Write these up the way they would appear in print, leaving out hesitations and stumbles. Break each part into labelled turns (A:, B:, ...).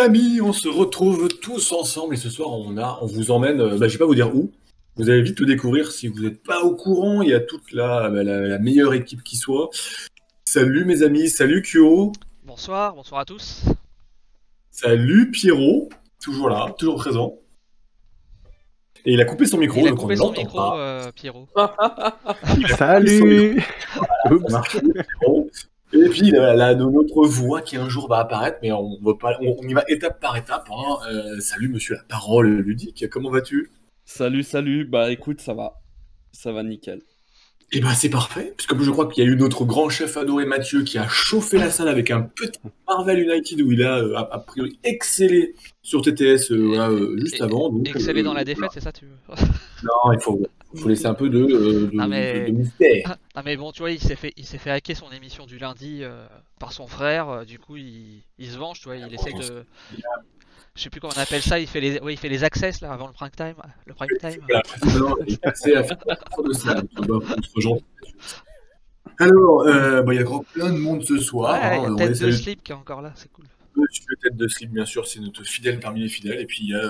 A: amis, on se retrouve tous ensemble et ce soir on vous emmène, je vais pas vous dire où, vous allez vite le découvrir si vous n'êtes pas au courant, il y a toute la meilleure équipe qui soit. Salut mes amis, salut Kyo,
B: Bonsoir, bonsoir à tous.
A: salut Pierrot, toujours là, toujours présent. Et il a coupé son
B: Et
A: micro
B: il a
A: donc on
B: coupé
A: ne
B: son
A: l'entend
B: micro,
A: pas.
B: Pierrot.
A: Il a coupé son micro,
C: Salut.
A: ça
C: Oups.
A: marche mieux, Pierrot. Et puis notre voix qui un jour va apparaître, mais on y va étape par étape, hein. Salut monsieur la parole ludique, comment vas-tu?
C: Salut. Bah écoute, ça va. Ça va nickel.
A: Eh ben c'est parfait, puisque je crois qu'il y a eu notre grand chef adoré Mathieu qui a chauffé la salle avec un petit Marvel United où il a a priori excellé sur TTS juste avant. Donc,
B: Exceller dans la défaite, c'est ça tu veux?
A: non, faut laisser un peu de
B: Non mais,
A: mystère.
B: ah, mais bon, tu vois, il s'est fait hacker son émission du lundi par son frère. Du coup, il se venge, tu vois. Il essaye de, je sais plus comment on appelle ça. Il fait les access là avant le prime time. Le prime time.
A: Voilà, précédemment, il est passé à faire de ça. Donc, on se rejoint. Alors, il y a plein de monde ce soir.
B: Ouais, il y a
A: On
B: Tête
A: est
B: de
A: salut
B: Slip qui est encore là, c'est cool.
A: Monsieur Tête de Slip, bien sûr, c'est notre fidèle parmi les fidèles. Et puis il y a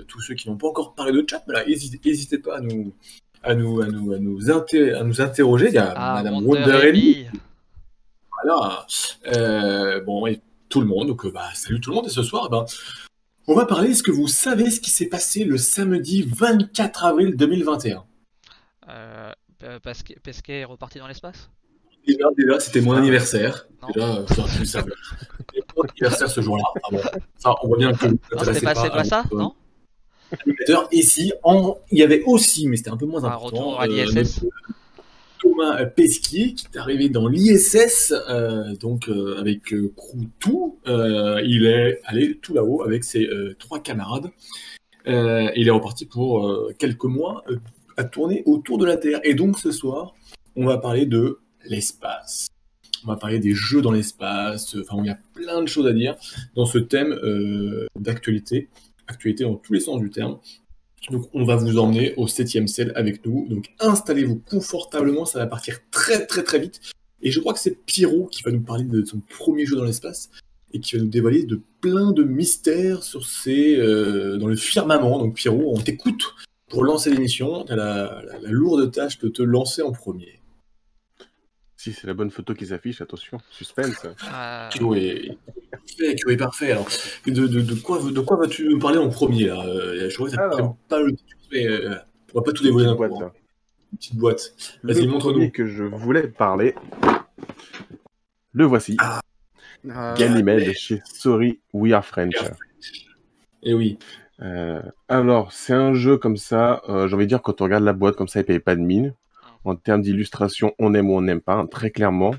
A: tous ceux qui n'ont pas encore parlé de chat. Voilà, n'hésitez pas à nous interroger. Il y a
B: Ah,
A: Madame
B: Wonder
A: Wonder
B: Amy.
A: voilà. Bon, et tout le monde. Donc, salut tout le monde. Et ce soir, on va parler. Est-ce que vous savez ce qui s'est passé le samedi 24 avril 2021?
B: Pesquet est reparti dans l'espace?
A: Déjà, c'était mon anniversaire.
B: Non.
A: Déjà, j'aurais pu le savoir. C'était mon anniversaire ce jour-là. Ah bon. Ça, on voit bien que
B: Non, c'était pas
A: à
B: ça,
A: notre
B: non?
A: animateur. Et si, il y avait aussi, mais c'était un peu moins
B: Un
A: important,
B: retour à l'ISS.
A: notre Thomas Pesquier qui est arrivé dans l'ISS, avec Crew 2. Il est allé tout là-haut avec ses 3 camarades. Il est reparti pour quelques mois à tourner autour de la Terre. Et donc ce soir, on va parler de l'espace. On va parler des jeux dans l'espace. Enfin, il y a plein de choses à dire dans ce thème d'actualité. Actualité dans tous les sens du terme. Donc, on va vous emmener au 7e ciel avec nous. Donc, installez-vous confortablement. Ça va partir très, très, très vite. Et je crois que c'est Pierrot qui va nous parler de son premier jeu dans l'espace et qui va nous dévoiler de plein de mystères sur dans le firmament. Donc, Pierrot, on t'écoute pour lancer l'émission. Tu as la lourde tâche de te lancer en premier.
C: Si c'est la bonne photo qui s'affiche, attention, suspense.
A: Kyo est parfait. Alors, de quoi vas-tu nous parler en premier là? Je crois que ça ne pas le titre, mais on va pas tout dévoiler d'un coup. Hein. Une petite boîte. Vas-y,
C: Le
A: montre-nous.
C: premier que je voulais parler, le voici. Ganymede chez Sorry We Are French.
A: Eh oui.
C: Alors, c'est un jeu comme ça, j'ai envie de dire, quand on regarde la boîte comme ça, il paye pas de mine. En termes d'illustration, on aime ou on n'aime pas, hein, très clairement.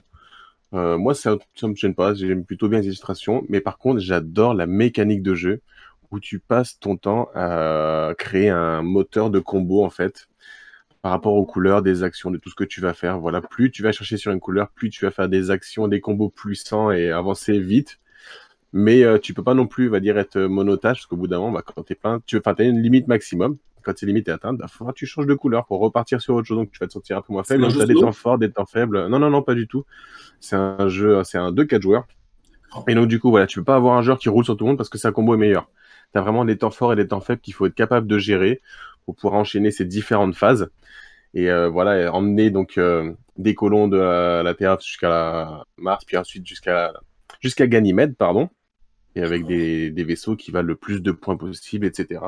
C: Moi, ça me gêne pas, j'aime plutôt bien les illustrations, mais par contre, j'adore la mécanique de jeu, où tu passes ton temps à créer un moteur de combo, en fait, par rapport aux couleurs, des actions, de tout ce que tu vas faire. Voilà, plus tu vas chercher sur une couleur, plus tu vas faire des actions, des combos puissants et avancer vite. Mais tu peux pas non plus, on va dire, être monotage, parce qu'au bout d'un moment, quand t'es plein, t'as une limite maximum. Quand cette limite est atteinte, il faudra que tu changes de couleur pour repartir sur autre chose, donc tu vas te sentir un peu moins faible. Donc tu as des temps forts, des temps faibles. Non, pas du tout. C'est un jeu, c'est un 2-4 joueurs. Et donc du coup, voilà, tu peux pas avoir un joueur qui roule sur tout le monde parce que sa combo est meilleure. Tu as vraiment des temps forts et des temps faibles qu'il faut être capable de gérer pour pouvoir enchaîner ces différentes phases. Et voilà, emmener donc des colons de la Terre jusqu'à Mars, puis ensuite jusqu'à Ganymède, pardon. Et avec des vaisseaux qui valent le plus de points possible, etc.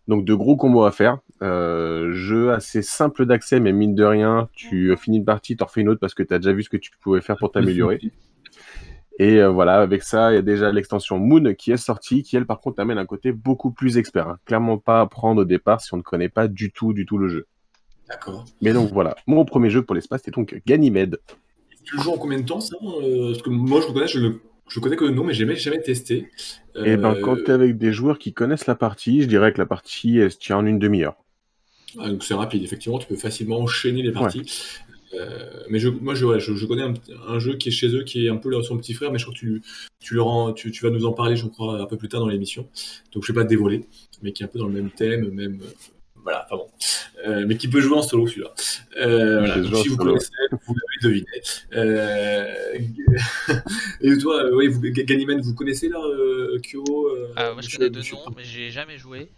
C: Donc de gros combos à faire. Jeu assez simple d'accès, mais mine de rien, tu finis une partie, t'en refais une autre parce que tu as déjà vu ce que tu pouvais faire pour t'améliorer. Et voilà, avec ça, il y a déjà l'extension Moon qui est sortie, qui elle par contre amène un côté beaucoup plus expert. Hein. Clairement pas à prendre au départ si on ne connaît pas du tout le jeu.
A: D'accord.
C: Mais donc voilà, mon premier jeu pour l'espace, c'était donc Ganymède.
A: Tu le joues en combien de temps ça? Parce que moi je le connais, je connais que le nom, mais j'ai jamais testé.
C: Et quand tu es avec des joueurs qui connaissent la partie, je dirais que la partie, elle se tient en une demi-heure. Donc
A: c'est rapide, effectivement, tu peux facilement enchaîner les parties. Ouais. Mais je connais un jeu qui est chez eux, qui est un peu son petit frère, mais je crois que tu vas nous en parler, je crois, un peu plus tard dans l'émission. Donc je vais pas te dévoiler, mais qui est un peu dans le même thème, voilà, enfin bon. Mais qui peut jouer en solo, celui-là. Voilà, donc, si vous connaissez, vous l'avez deviné. Et toi, oui, Ganymede, vous connaissez là, Kyo
B: Ah, moi je connais deux noms, mais j'ai jamais joué.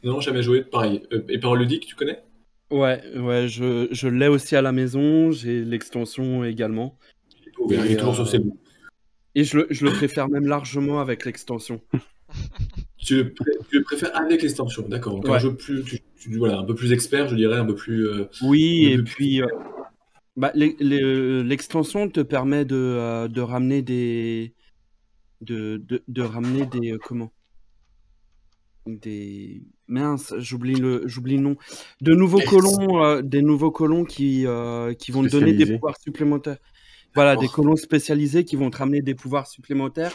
A: Non, jamais joué, pareil. Et Parole ludique, tu connais?
D: Ouais, je l'ai aussi à la maison, j'ai l'extension également.
A: Il est toujours sur ses bouts.
D: Et je le préfère même largement avec l'extension.
A: Tu le préfères avec l'extension, d'accord. Donc un jeu plus, voilà, un peu plus expert, je dirais, un peu plus.
D: Oui, et puis l'extension te permet de ramener des comment? Mince, j'oublie le nom. Des nouveaux colons qui vont te donner des pouvoirs supplémentaires. Voilà, des colons spécialisés qui vont te ramener des pouvoirs supplémentaires.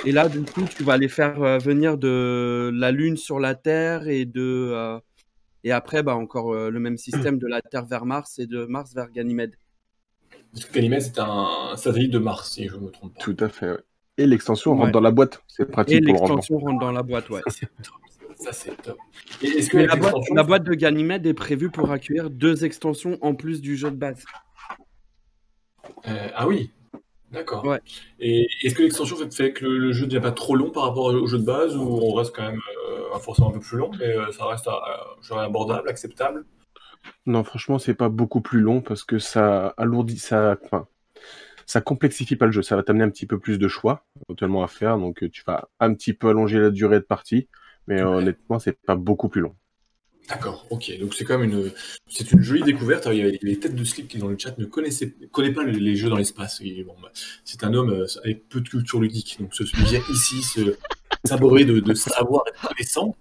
D: Et là, du coup, tu vas les faire venir de la Lune sur la Terre et après, encore le même système de la Terre vers Mars et de Mars vers Ganymède.
A: Parce que Ganymède, c'est un satellite de Mars, si je ne me trompe pas.
C: Tout à fait, ouais. Et l'extension rentre dans la boîte, c'est pratique
D: et
C: pour le rangement.
D: l'extension rentre dans la boîte, ouais.
A: Ça, c'est top. Et est-ce que
D: mais la boîte de Ganymède est prévue pour accueillir 2 extensions en plus du jeu de base.
A: Ah oui, d'accord.
D: Ouais.
A: Et est-ce que l'extension fait que le jeu ne devient pas trop long par rapport au jeu de base, ou on reste quand même forcément un peu plus long, mais ça reste abordable, acceptable?
C: Non, franchement, c'est pas beaucoup plus long parce que ça alourdit, ça complexifie pas le jeu. Ça va t'amener un petit peu plus de choix éventuellement à faire, donc tu vas un petit peu allonger la durée de partie, mais honnêtement, c'est pas beaucoup plus long.
A: D'accord, ok. Donc c'est quand même c'est une jolie découverte. Il y avait les têtes de slip qui dans le chat ne connaît pas les jeux dans l'espace. Bon, c'est un homme avec peu de culture ludique, donc il vient ici s'abreuver de savoir et de connaissances.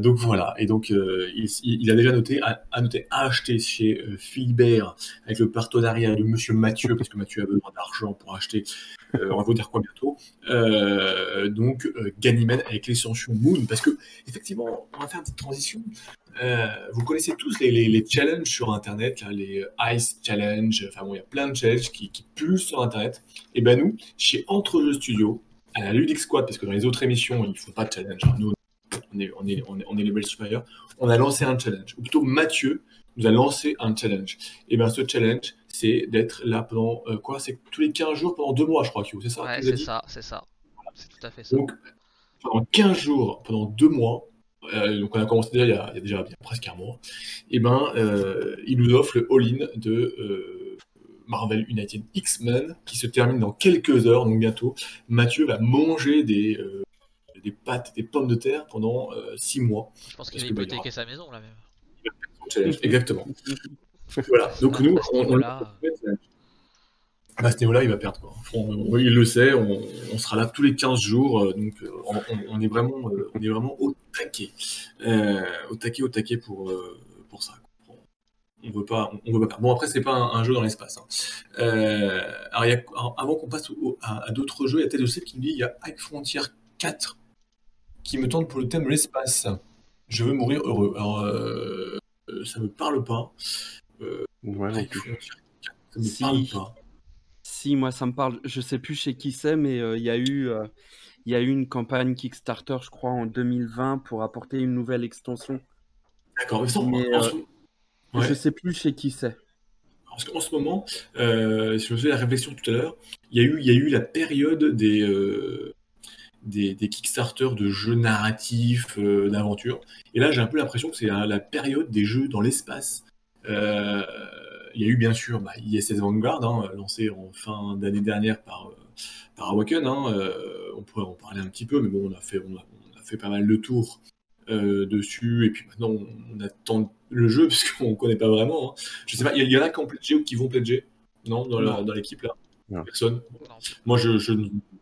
A: Donc voilà, et donc il a déjà noté à acheter chez Philibert avec le partenariat de Monsieur Mathieu, parce que Mathieu a besoin d'argent pour acheter, on va vous dire quoi bientôt, donc Ganymède avec l'extension Moon, parce que effectivement, on va faire une petite transition. Vous connaissez tous les challenges sur Internet, là, les Ice Challenge, enfin bon, il y a plein de challenges qui pullulent sur Internet. Et ben nous, chez Entre Jeux Studio, à la Ludic Squad, parce que dans les autres émissions, il ne faut pas de challenge, hein, nous, on est les belles supérieurs, on a lancé un challenge, ou plutôt Mathieu nous a lancé un challenge. Et bien ce challenge, c'est d'être là pendant c'est tous les 15 jours pendant 2 mois, je crois, Kyo, c'est ça?
B: Ouais, c'est ça. C'est tout à fait ça.
A: Donc, pendant 15 jours, pendant 2 mois, donc on a commencé déjà il y a déjà presque un mois, et il nous offre le all-in de Marvel United X-Men, qui se termine dans quelques heures, donc bientôt. Mathieu va manger des pâtes, des pommes de terre pendant 6 mois.
B: Je pense qu'il va hypothéquer sa maison là même.
A: Exactement. Voilà. Donc nous, à ce niveau-là, il va perdre, quoi. Il le sait, on sera là tous les 15 jours, donc on est vraiment au taquet. Au taquet pour ça. On veut pas perdre. Bon, après, c'est pas un jeu dans l'espace. Hein. Alors, avant qu'on passe à d'autres jeux, il y a Ted aussi qui nous dit il y a High Frontier 4 qui me tente pour le thème de l'espace. Je veux mourir heureux. Alors, ça me parle pas.
C: Ouais,
A: High Frontier 4, ça me parle pas.
D: Si, moi ça me parle. Je sais plus chez qui c'est, mais il y a eu une campagne Kickstarter, je crois, en 2020 pour apporter une nouvelle extension.
A: D'accord,
D: mais je sais plus chez qui c'est.
A: Parce qu'en ce moment, si je me faisais la réflexion tout à l'heure, il y a eu la période des Kickstarter de jeux narratifs, d'aventure. Et là, j'ai un peu l'impression que c'est la période des jeux dans l'espace. Il y a eu bien sûr ISS Vanguard, hein, lancé en fin d'année dernière par Awaken. Hein, on pourrait en parler un petit peu, mais bon, on a fait pas mal de tours dessus, et puis maintenant on attend le jeu parce qu'on ne connaît pas vraiment. Hein. Je sais pas, il y en a qui ont pledgé ou qui vont pledger, non, dans l'équipe là.
C: Non.
A: Personne.
B: Non.
A: Moi,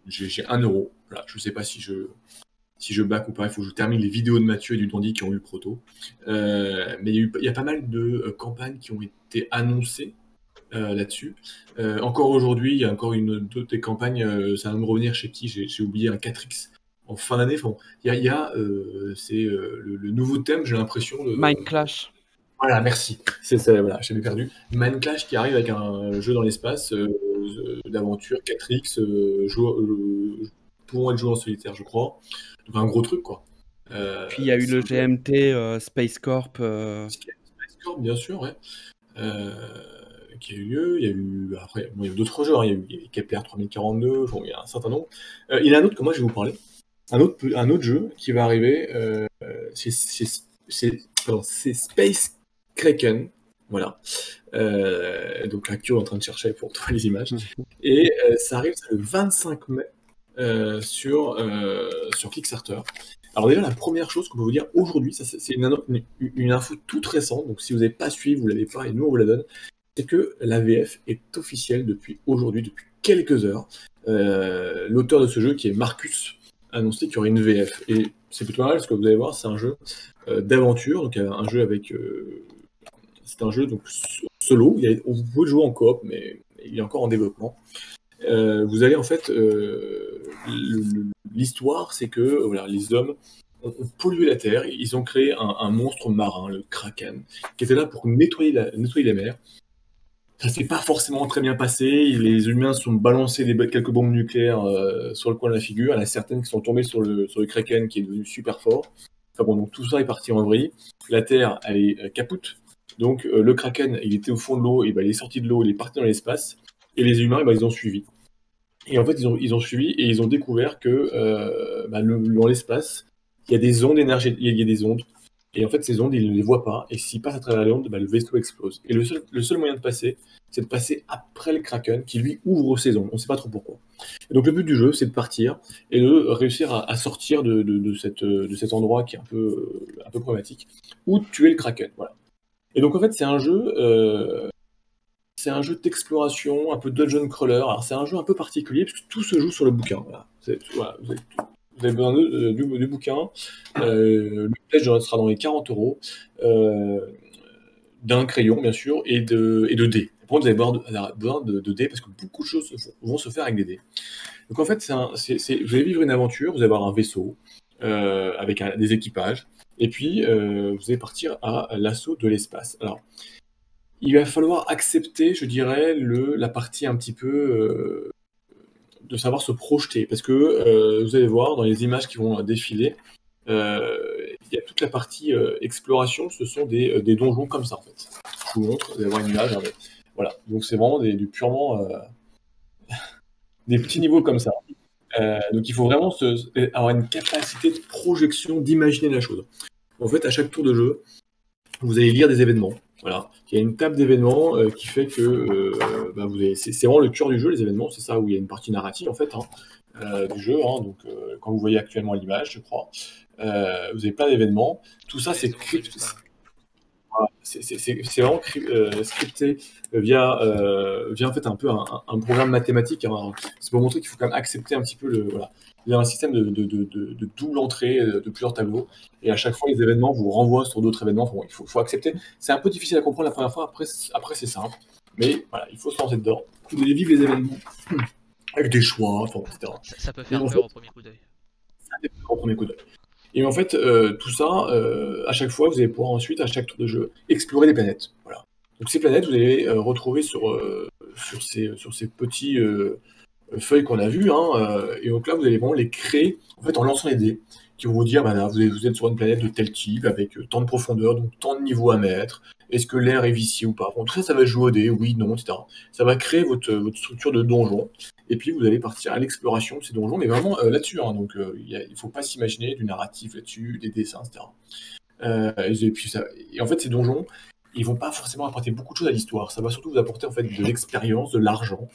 A: j'ai 1 euro. Voilà, je sais pas si je back ou pas. Il faut que je termine les vidéos de Mathieu et du Dandy qui ont eu le proto. Mais il y a pas mal de campagnes qui ont été annoncées là-dessus. Encore aujourd'hui, il y a encore d'autres des campagnes. Ça va me revenir chez qui j'ai oublié un 4X en fin d'année. Enfin, c'est le nouveau thème, j'ai l'impression.
D: Mind Clash.
A: Voilà, merci. C'est ça, voilà, j'avais perdu. Mind Clash qui arrive avec un jeu dans l'espace d'aventure 4X, pouvant être joué en solitaire, je crois. Donc un gros truc, quoi.
D: Puis il y a eu le GMT Space Corp.
A: Space Corp, bien sûr, ouais. Qui a eu lieu. Il y a eu après, bon, il y a eu d'autres jeux, hein. Il y a eu Kepler 3042, bon, il y a un certain nombre. Il y en a un autre que moi je vais vous parler. Un autre jeu qui va arriver, c'est Space Kraken. Voilà. Donc là, Kyo est en train de chercher pour trouver les images. Et ça arrive le 25 mai sur Kickstarter. Alors déjà, la première chose qu'on peut vous dire aujourd'hui, c'est une info toute récente, donc si vous n'avez pas suivi, vous ne l'avez pas, et nous on vous la donne, c'est que la VF est officielle depuis aujourd'hui, depuis quelques heures. L'auteur de ce jeu, qui est Marcus, a annoncé qu'il y aurait une VF. Et c'est plutôt mal, parce que vous allez voir, c'est un jeu d'aventure, donc un jeu avec... c'est un jeu donc solo, vous pouvez le jouer en coop, mais il est encore en développement. Vous allez en fait... l'histoire, c'est que voilà, les hommes ont pollué la Terre, ils ont créé un monstre marin, le Kraken, qui était là pour nettoyer la mer. Ça s'est pas forcément très bien passé, les humains se sont balancés quelques bombes nucléaires sur le coin de la figure, il y en a certaines qui sont tombées sur le Kraken qui est devenu super fort. Enfin bon, donc tout ça est parti en vrille, la Terre elle est capoute, donc le Kraken il était au fond de l'eau, et ben, il est sorti de l'eau, il est parti dans l'espace, et les humains ben, ils ont suivi. Et en fait, ils ont suivi et ils ont découvert que dans l'espace, il y a des ondes énergétiques, il y a des ondes. Et en fait, ces ondes, ils ne les voient pas. Et s'ils passent à travers les ondes, le vaisseau explose. Et le seul moyen de passer, c'est de passer après le Kraken, qui lui ouvre ses ondes. On ne sait pas trop pourquoi. Et donc le but du jeu, c'est de partir et de réussir à sortir de cet endroit qui est un peu problématique, ou de tuer le Kraken. Voilà. Et donc en fait, c'est un jeu d'exploration, un peu dungeon crawler. Alors c'est un jeu un peu particulier parce que tout se joue sur le bouquin. Voilà. Vous avez besoin du bouquin. Le pledge sera dans les 40 €, d'un crayon bien sûr et de dés. Après, vous avez besoin de dés parce que beaucoup de choses vont se faire avec des dés. Donc en fait, vous allez vivre une aventure. Vous allez avoir un vaisseau avec des équipages et puis vous allez partir à l'assaut de l'espace. Alors il va falloir accepter, je dirais, la partie un petit peu de savoir se projeter. Parce que vous allez voir, dans les images qui vont défiler, il y a toute la partie exploration, ce sont des donjons comme ça, en fait. Je vous montre, vous allez voir une image. Hein, mais, voilà, donc c'est vraiment du purement... des petits niveaux comme ça. Donc il faut vraiment avoir une capacité de projection, d'imaginer la chose. En fait, à chaque tour de jeu, vous allez lire des événements. Voilà. Il y a une table d'événements qui fait que c'est vraiment le cœur du jeu, les événements, c'est ça où il y a une partie narrative en fait du jeu. Hein, donc quand vous voyez actuellement l'image, je crois, vous avez plein d'événements. Tout ça c'est vraiment scripté via en fait un peu un programme mathématique. Hein. C'est pour montrer qu'il faut quand même accepter un petit peu voilà. Il y a un système de double entrée de plusieurs tableaux, et à chaque fois les événements vous renvoient sur d'autres événements. Bon, il faut accepter. C'est un peu difficile à comprendre la première fois, après c'est simple. Mais voilà, il faut se lancer dedans. Vous devez vivre les événements avec des choix, etc.
B: Ça peut faire peur au premier coup d'œil.
A: Ça fait peur au premier coup d'œil. Et en fait, tout ça, à chaque fois, vous allez pouvoir ensuite, à chaque tour de jeu, explorer des planètes. Voilà. Donc ces planètes, vous allez retrouver sur ces petits feuilles qu'on a vues. Hein, et donc là, vous allez vraiment les créer en fait, en lançant les dés, qui vont vous dire, bah, là, vous êtes sur une planète de tel type, avec tant de profondeur, donc tant de niveaux à mettre. Est-ce que l'air est vicié ou pas? Bon, tout ça, ça va jouer au dé, oui, non, etc. Ça va créer votre structure de donjon. Et puis vous allez partir à l'exploration de ces donjons, mais vraiment là-dessus. Hein, donc il ne faut pas s'imaginer du narratif là-dessus, des dessins, etc. Et en fait, ces donjons, ils vont pas forcément apporter beaucoup de choses à l'histoire. Ça va surtout vous apporter en fait de l'expérience, de l'argent,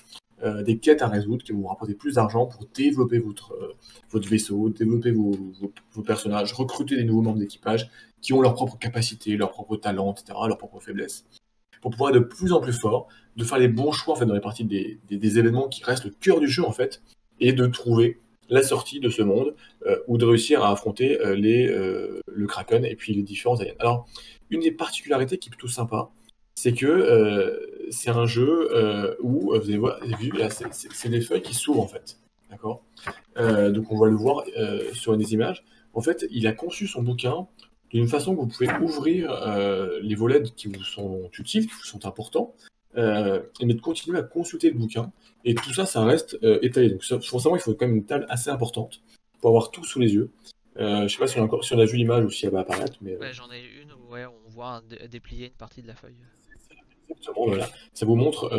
A: des quêtes à résoudre qui vont vous rapporter plus d'argent pour développer votre vaisseau, développer vos personnages, recruter des nouveaux membres d'équipage qui ont leurs propres capacités, leurs propres talents, etc., leurs propres faiblesses, pour pouvoir être de plus en plus fort, de faire les bons choix en fait, dans les parties des événements qui restent le cœur du jeu en fait, et de trouver la sortie de ce monde, ou de réussir à affronter le Kraken et puis les différents aliens. Alors, une des particularités qui est plutôt sympa, c'est que c'est un jeu où, vous avez vu, là, c'est des feuilles qui s'ouvrent en fait. D'accord. Donc on va le voir sur des images. En fait, il a conçu son bouquin d'une façon que vous pouvez ouvrir les volets qui vous sont utiles, qui vous sont importants, mais de continuer à consulter le bouquin. Et tout ça, ça reste étalé. Donc forcément, il faut quand même une table assez importante pour avoir tout sous les yeux. Je sais pas si on a vu l'image ou si elle va apparaître, mais
B: Ouais, j'en ai une où ouais, on voit déplier une partie de la feuille.
A: exactement, voilà. Ça vous montre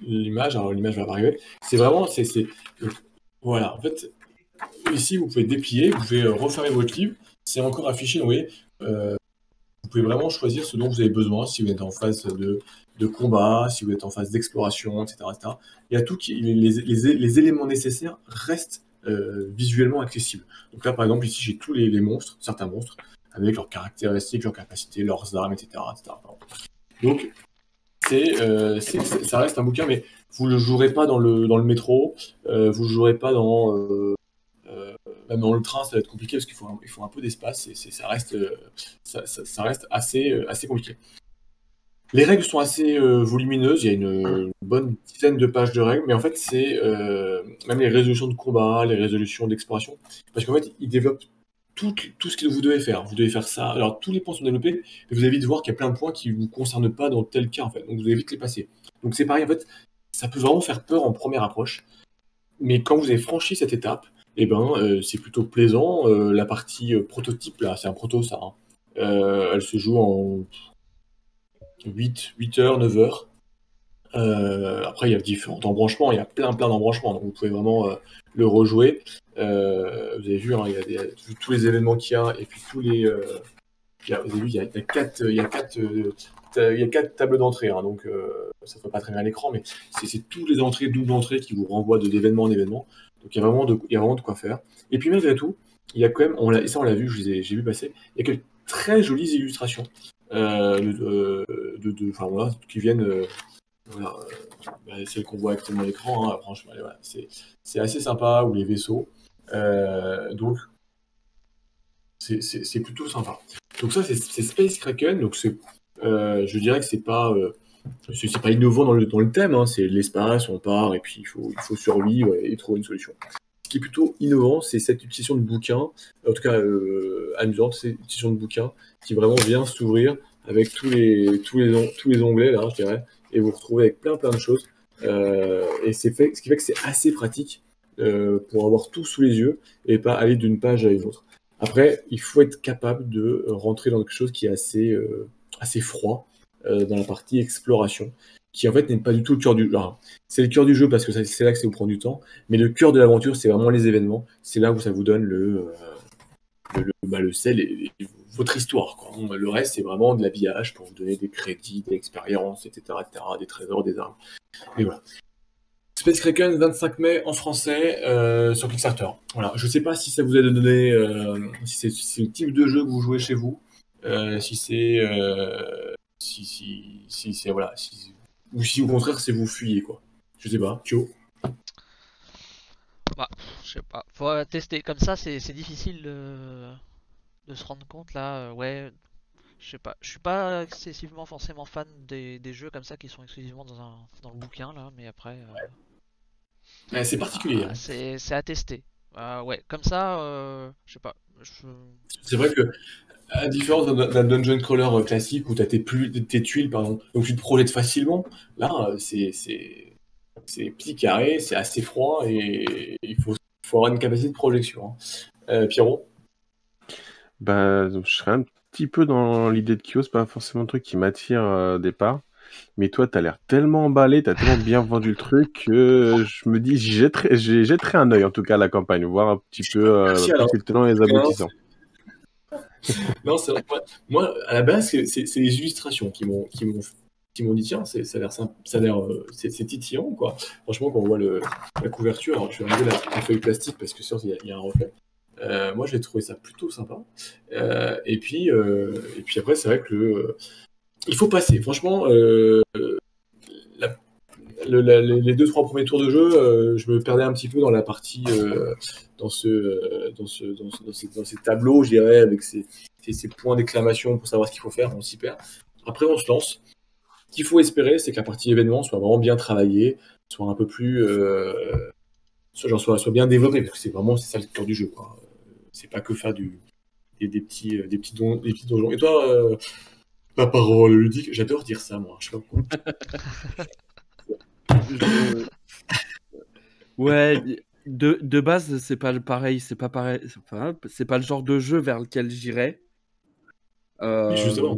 A: l'image. Alors l'image va arriver. C'est vraiment, voilà. En fait, ici vous pouvez déplier, vous pouvez refermer votre livre. C'est encore affiché, donc, vous voyez. Vous pouvez vraiment choisir ce dont vous avez besoin, si vous êtes en phase de combat, si vous êtes en phase d'exploration, etc., etc. Il y a tout les éléments nécessaires restent visuellement accessibles. Donc là, par exemple, ici, j'ai tous les monstres, certains monstres, avec leurs caractéristiques, leurs capacités, leurs armes, etc., etc. Donc, ça reste un bouquin, mais vous ne le jouerez pas dans le métro, vous ne le jouerez pas même dans le train, ça va être compliqué parce qu'il faut un peu d'espace et ça reste assez compliqué. Les règles sont assez volumineuses, il y a une bonne dizaine de pages de règles, mais en fait, c'est même les résolutions de combat, les résolutions d'exploration, parce qu'en fait, ils développent tout ce que vous devez faire. Vous devez faire ça. Alors, tous les points sont développés, mais vous allez vite voir qu'il y a plein de points qui ne vous concernent pas dans tel cas, en fait. Donc, vous allez vite les passer. Donc, c'est pareil, en fait, ça peut vraiment faire peur en première approche, mais quand vous avez franchi cette étape, eh ben, c'est plutôt plaisant. La partie prototype, là, c'est un proto, ça. Hein. Elle se joue en 8 heures, 9 heures. Après, il y a différents embranchements, il y a plein d'embranchements, donc vous pouvez vraiment le rejouer. Vous avez vu, hein, il y a tous les événements qu'il y a, et puis tous les... vous avez vu, il y a 4 tables d'entrée, hein, donc ça ne fait pas très bien à l'écran, mais c'est toutes les entrées, double entrée qui vous renvoient d'événement en événement. Donc il y a vraiment de quoi faire. Et puis malgré tout, il y a quand même, on l'a vu, j'ai vu passer, il y a quelques très jolies illustrations voilà, qui viennent, voilà, celles qu'on voit actuellement à l'écran, hein, franchement, voilà, c'est assez sympa, ou les vaisseaux. Donc c'est plutôt sympa. Donc ça, c'est Space Kraken, donc je dirais que c'est pas innovant dans le thème, hein, c'est l'espace, on part et puis il faut survivre et trouver une solution. Ce qui est plutôt innovant, c'est cette utilisation de bouquins, en tout cas amusante, c'est l'utilisation de bouquins qui vraiment vient s'ouvrir avec tous les onglets là, je dirais, et vous retrouvez avec plein de choses. Et ce qui fait que c'est assez pratique pour avoir tout sous les yeux et pas aller d'une page à une autre. Après, il faut être capable de rentrer dans quelque chose qui est assez froid dans la partie exploration, qui en fait n'est pas du tout le cœur du jeu. C'est le cœur du jeu parce que c'est là que ça vous prend du temps, mais le cœur de l'aventure, c'est vraiment les événements. C'est là où ça vous donne le sel et votre histoire, quoi. Le reste, c'est vraiment de l'habillage pour vous donner des crédits, des expériences, etc., des trésors, des armes. Et voilà. Space Kraken, 25 mai en français sur Kickstarter. Voilà. Je ne sais pas si ça vous a donné, si c'est le type de jeu que vous jouez chez vous, si c'est voilà, ou si au contraire c'est vous fuyez, quoi. Je sais pas. Kyo.
B: Bah, je sais pas. Faut tester. Comme ça, c'est difficile de se rendre compte là. Ouais, je sais pas. Je suis pas excessivement forcément fan des jeux comme ça qui sont exclusivement dans le bouquin là, mais après.
A: C'est particulier. Hein.
B: C'est à tester. Ouais, comme ça, je sais pas.
A: C'est vrai que à la différence d'un dungeon crawler classique où tu as tes tuiles, par exemple, donc tu te projettes facilement, là, c'est petit carré, c'est assez froid et il faut avoir une capacité de projection. Hein. Pierrot?
C: Je serais un petit peu dans l'idée de Kyo, c'est pas forcément un truc qui m'attire au départ. Mais toi, t'as l'air tellement emballé, t'as tellement bien vendu le truc que je me dis, j'y jetterai un œil en tout cas à la campagne, voir un petit peu les tenants et les aboutissants.
A: Non, c'est vrai que moi, à la base, c'est les illustrations qui m'ont dit tiens, ça a l'air c'est titillant, quoi. Franchement, quand on voit la couverture, alors je vais enlever la feuille plastique parce que sûr il y a un reflet. Moi, j'ai trouvé ça plutôt sympa. Et puis après, c'est vrai que il faut passer. Franchement, les 2-3 premiers tours de jeu, je me perdais un petit peu dans la partie, dans ces tableaux, je dirais, avec ces points d'exclamation pour savoir ce qu'il faut faire. On s'y perd. Après, on se lance. Ce qu'il faut espérer, c'est que la partie événement soit vraiment bien travaillée, soit un peu plus, soit bien développée, parce que c'est ça le cœur du jeu, quoi. C'est pas que faire des petits donjons. Et toi, ma parole ludique, j'adore dire ça, moi. Je sais pas pourquoi.
D: Ouais, De base, c'est pas pareil, c'est pas le genre de jeu vers lequel j'irais.
A: Oui, justement.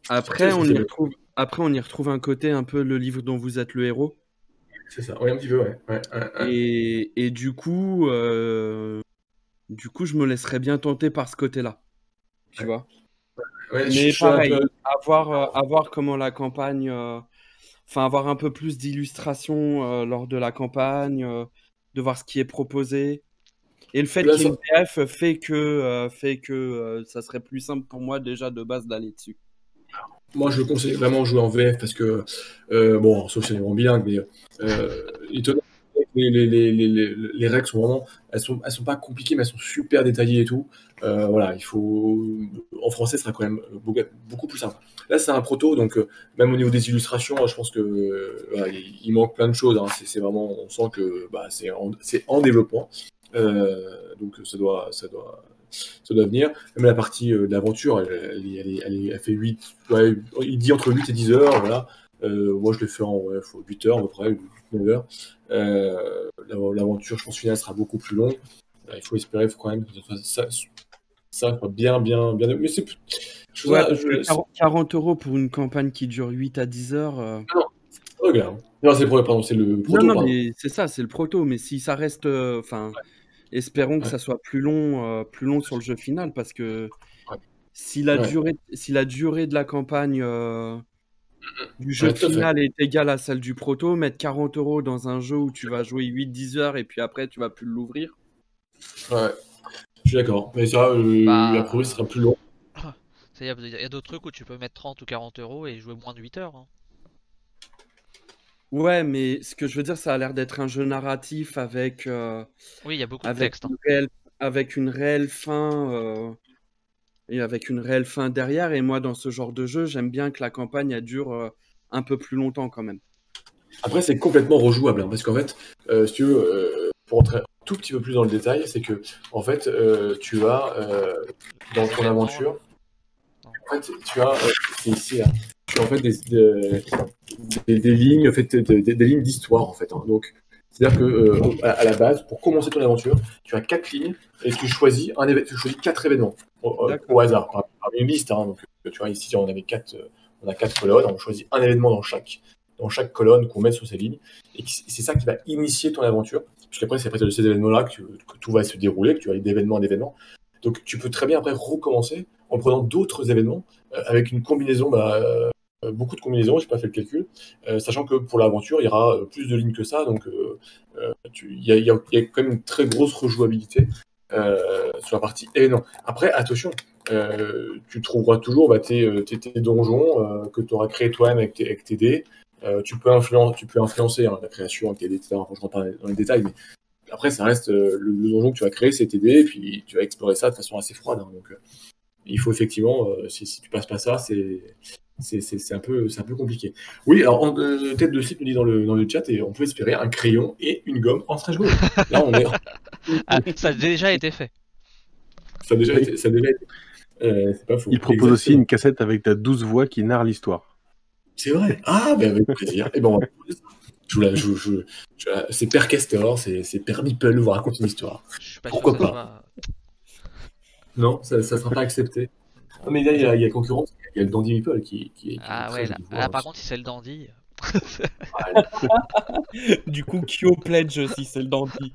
D: Après, on y retrouve un côté un peu le livre dont vous êtes le héros.
A: C'est ça, oui, un petit peu, ouais.
D: Et du coup, je me laisserais bien tenter par ce côté-là. Tu vois.
A: Ouais,
D: Mais pareil,
A: un peu...
D: à voir comment la campagne, avoir un peu plus d'illustrations lors de la campagne, de voir ce qui est proposé. Et le fait
A: Là,
D: qu'il y ait
A: ça-
D: une VF fait que ça serait plus simple pour moi déjà de base d'aller dessus.
A: Moi, je conseille vraiment de jouer en VF parce que, bon, sauf si on est vraiment bilingue, mais étonnant, les règles sont vraiment, elles sont pas compliquées, mais elles sont super détaillées et tout. Voilà, il faut, en français, ce sera quand même beaucoup plus simple. Là, c'est un proto, donc même au niveau des illustrations, je pense que voilà, il manque plein de choses. Hein. C'est vraiment, on sent que bah, c'est en développement, donc ça doit venir. Même la partie d'aventure, elle fait 8, ouais, il dit entre 8 et 10 heures, voilà. Moi, je l'ai fait en 8 heures, à peu près, 9 heures. L'aventure, je pense, finale sera beaucoup plus longue. Il faut espérer, il faut quand même que ça soit bien. Mais c'est.
D: Ouais, parce que 40 € pour une campagne qui dure 8 à 10 heures.
A: Non, regarde. Non, c'est le proto.
D: Non, mais c'est ça, c'est le proto. Mais si ça reste. Espérons que ça soit plus long sur le jeu final, parce que si la durée de la campagne du jeu final est égale à celle du proto, mettre 40 € dans un jeu où tu vas jouer 8-10 heures et puis après tu vas plus l'ouvrir.
A: Ouais, je suis d'accord. Mais ça, après, ce sera plus long.
B: Il y a d'autres trucs où tu peux mettre 30 ou 40 € et jouer moins de 8 heures. Hein.
D: Ouais, mais ce que je veux dire, ça a l'air d'être un jeu narratif avec.
B: Oui, il y a beaucoup de texte.
D: Avec une réelle fin. Et avec une réelle fin derrière. Et moi, dans ce genre de jeu, j'aime bien que la campagne elle dure un peu plus longtemps quand même.
A: Après, c'est complètement rejouable, hein, parce qu'en fait, si tu veux, pour entrer un tout petit peu plus dans le détail, c'est que, en fait, tu as dans ton aventure, en fait, tu as, c'est ici, là, tu as en fait des lignes, en fait, des lignes d'histoire, en fait. Hein. Donc, c'est-à-dire que à la base, pour commencer ton aventure, tu as 4 lignes et tu choisis 4 événements au hasard, parmi une liste. Hein. Donc, tu vois, ici, on a 4 colonnes, on choisit un événement dans chaque colonne qu'on met sur ces lignes. Et c'est ça qui va initier ton aventure. Puisqu'après, c'est à partir de ces événements-là que tout va se dérouler, que tu vas aller d'événement en événement. Donc, tu peux très bien après recommencer en prenant d'autres événements avec une combinaison, beaucoup de combinaisons, je n'ai pas fait le calcul, sachant que pour l'aventure, il y aura plus de lignes que ça. Donc, il y a quand même une très grosse rejouabilité sur la partie événement. Après, attention, tu trouveras toujours tes donjons que tu auras créés toi-même avec tes dés. Tu peux influencer la création avec tes dés, etc. Enfin, je rentre pas dans les détails, mais après, ça reste le donjon que tu vas créer, c'est tes dés, et puis tu vas explorer ça de façon assez froide. Hein, donc, il faut effectivement, si tu passes pas ça, c'est un peu compliqué. Oui, alors tête de slip nous dit dans le chat, et on peut espérer un crayon et une gomme en stretch goal. Là, on est.
B: Ça a déjà été fait.
A: Ça a déjà été. C'est pas faux.
C: Il propose aussi une cassette avec ta 12 voix qui narre l'histoire.
A: C'est vrai. Ah, ben avec plaisir. Et bon, c'est Père Castor, c'est Père Meeple vous raconte une histoire. Pourquoi pas Non, ça sera pas accepté. Non, mais là, il y a concurrence. Il y a le Dandy Meeple qui
B: ah ouais, là par contre, si c'est le Dandy.
D: Du coup, Kyo pledge si c'est le Dandy.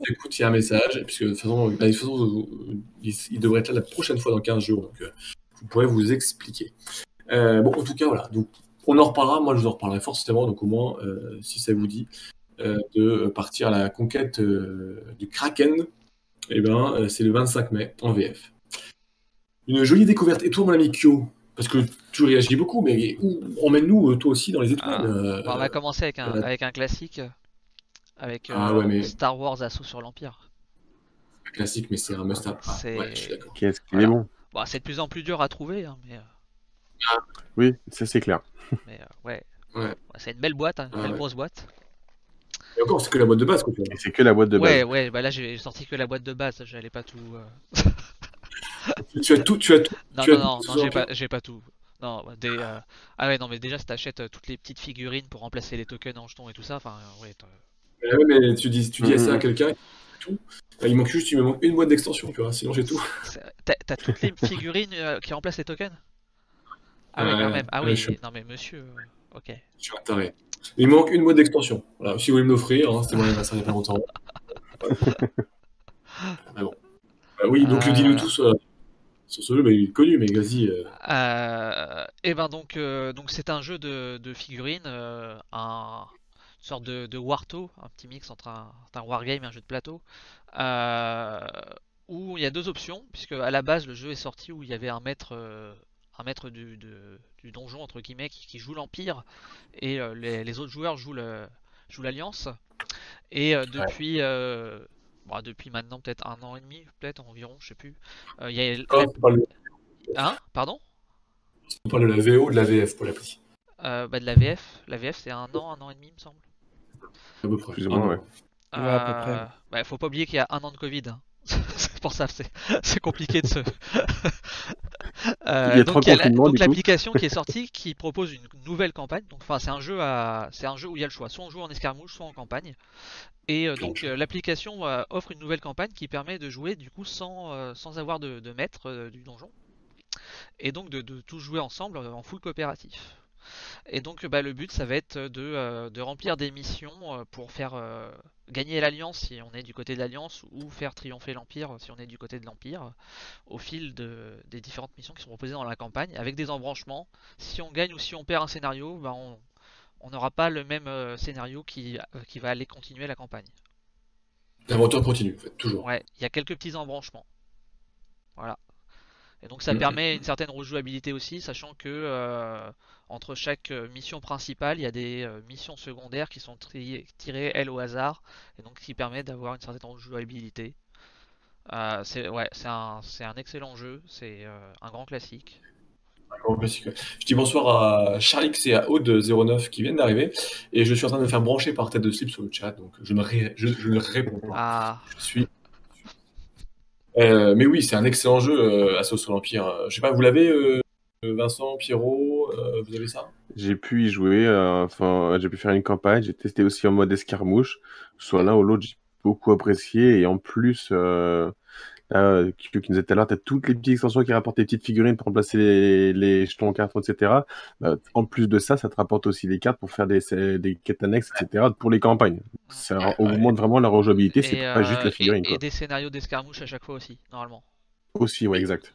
A: Écoute, il y a un message, puisque de toute façon, il devrait être là la prochaine fois dans 15 jours, donc vous pourrez vous expliquer. Bon, en tout cas, voilà. Donc, on en reparlera. Moi, je vous en reparlerai forcément. Donc, au moins, si ça vous dit de partir à la conquête du Kraken, eh ben, c'est le 25 mai en VF. Une jolie découverte. Et toi, mon ami Kyo, parce que tu réagis beaucoup, mais emmène-nous toi aussi dans les étoiles.
B: On va commencer avec un classique, avec Star Wars Assaut sur l'Empire.
A: Un classique, mais c'est un must-have. Ouais, je suis d'accord.
C: Qu'est-ce qu'il est bon.
B: Bon, c'est de plus en plus dur à trouver, hein, mais.
C: Oui, ça c'est clair.
B: Mais ouais. C'est une belle boîte, hein, une belle grosse boîte.
A: Et encore, c'est que la boîte de base, quoi.
C: C'est que la boîte de base.
B: Ouais, bah là j'ai sorti que la boîte de base, j'allais pas tout.
A: Tu as tout.
B: Non, j'ai pas tout. Non, ah ouais, non, mais déjà si t'achètes toutes les petites figurines pour remplacer les tokens en jetons et tout ça, enfin, ouais,
A: Ouais, mais tu dis ça à quelqu'un, tout. Il me manque une boîte d'extension, tu vois, sinon j'ai tout.
B: T'as toutes les figurines qui remplacent les tokens? Ah ouais, quand même. Ah
A: je
B: oui,
A: suis,
B: non mais monsieur, ok.
A: je suis un taré. Il me manque une boîte d'extension. Voilà, si vous voulez me l'offrir, hein, c'était mon anniversaire il y a pas longtemps. Mais bon. Oui, donc le dis-nous tous sur ce jeu, il est connu, mais vas-y.
B: Et ben donc c'est un jeu de figurines, une sorte de Warto, un petit mix entre un wargame et un jeu de plateau, euh, où il y a deux options, puisque à la base le jeu est sorti où il y avait un maître du donjon entre guillemets qui joue l'Empire et les autres joueurs jouent l'Alliance. Et depuis maintenant peut-être un an et demi, peut-être environ, je sais plus. Il y a Hein? Pardon?
A: On parle de la VO, de la VF pour l'appli.
B: Bah de la VF. La VF c'est un an et demi, il me semble.
A: À peu près.
C: Plus ou moins, ouais.
D: Ouais, à peu près.
B: Bah, faut pas oublier qu'il y a un an de Covid, hein. C'est pour ça, c'est compliqué de se.
C: Il y a trois confinements,
B: Donc
C: du coup.
B: l'application qui est sortie qui propose une nouvelle campagne. Donc enfin c'est un jeu où il y a le choix. Soit on joue en escarmouche, soit en campagne. Et donc l'application offre une nouvelle campagne qui permet de jouer du coup sans avoir de maître du donjon. Et donc de tout jouer ensemble en full coopératif. Et donc le but ça va être de remplir des missions pour faire gagner l'Alliance si on est du côté de l'Alliance ou faire triompher l'Empire si on est du côté de l'Empire au fil des différentes missions qui sont proposées dans la campagne avec des embranchements. Si on gagne ou si on perd un scénario, on n'aura pas le même scénario qui va aller continuer la campagne.
A: L'aventure continue, en fait, toujours.
B: Ouais, il y a quelques petits embranchements. Voilà. Et donc ça permet une certaine rejouabilité aussi, sachant que entre chaque mission principale, il y a des missions secondaires qui sont tirées elles au hasard, et donc qui permettent d'avoir une certaine rejouabilité. C'est un excellent jeu, c'est un grand classique.
A: Je dis bonsoir à Charlix et à Aude09 qui viennent d'arriver, et je suis en train de me faire brancher par tête de slip sur le chat, donc je ne réponds pas.
B: Ah.
A: Je suis. Mais oui, c'est un excellent jeu, Assaut sur l'Empire. Je sais pas, vous l'avez, Vincent, Pierrot, vous avez ça?
C: J'ai pu y jouer, j'ai pu faire une campagne, j'ai testé aussi en mode escarmouche. Soit l'un ou l'autre, j'ai beaucoup apprécié. Et en plus, qui nous était là, tu as toutes les petites extensions qui rapportent des petites figurines pour remplacer les jetons en carton, etc. En plus de ça, ça te rapporte aussi des cartes pour faire des quêtes annexes, etc. pour les campagnes. Ça augmente vraiment la rejouabilité, c'est pas juste la figurine.
B: Et des scénarios d'escarmouche à chaque fois aussi, normalement.
C: Aussi, ouais, exact.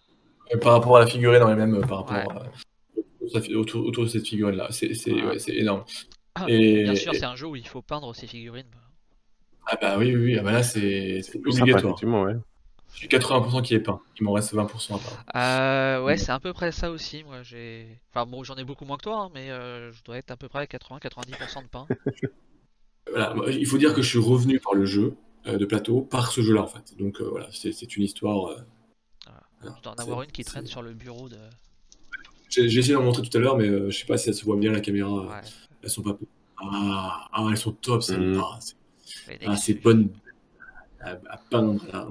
A: Par rapport à la figurine en elle-même, par rapport autour de cette figurine-là, c'est énorme.
B: Bien sûr, c'est un jeu où il faut peindre ces figurines.
A: Ah bah oui, ah bah là c'est obligatoire.
C: Ouais.
A: J'ai 80% qui est peint, il m'en reste 20% à peindre.
B: Ouais, c'est à peu près ça aussi. Moi, enfin bon, j'en ai beaucoup moins que toi, hein, mais je dois être à peu près à 80-90% de peint.
A: Voilà, il faut dire que je suis revenu par le jeu de plateau, par ce jeu-là en fait. Donc voilà, c'est une histoire.
B: Je dois en avoir une qui traîne sur le bureau de.
A: J'ai essayé d'en montrer tout à l'heure, mais je sais pas si ça se voit bien la caméra.
B: Ouais.
A: Elles sont pas. Elles sont top celles-là. C'est bonne à peindre là.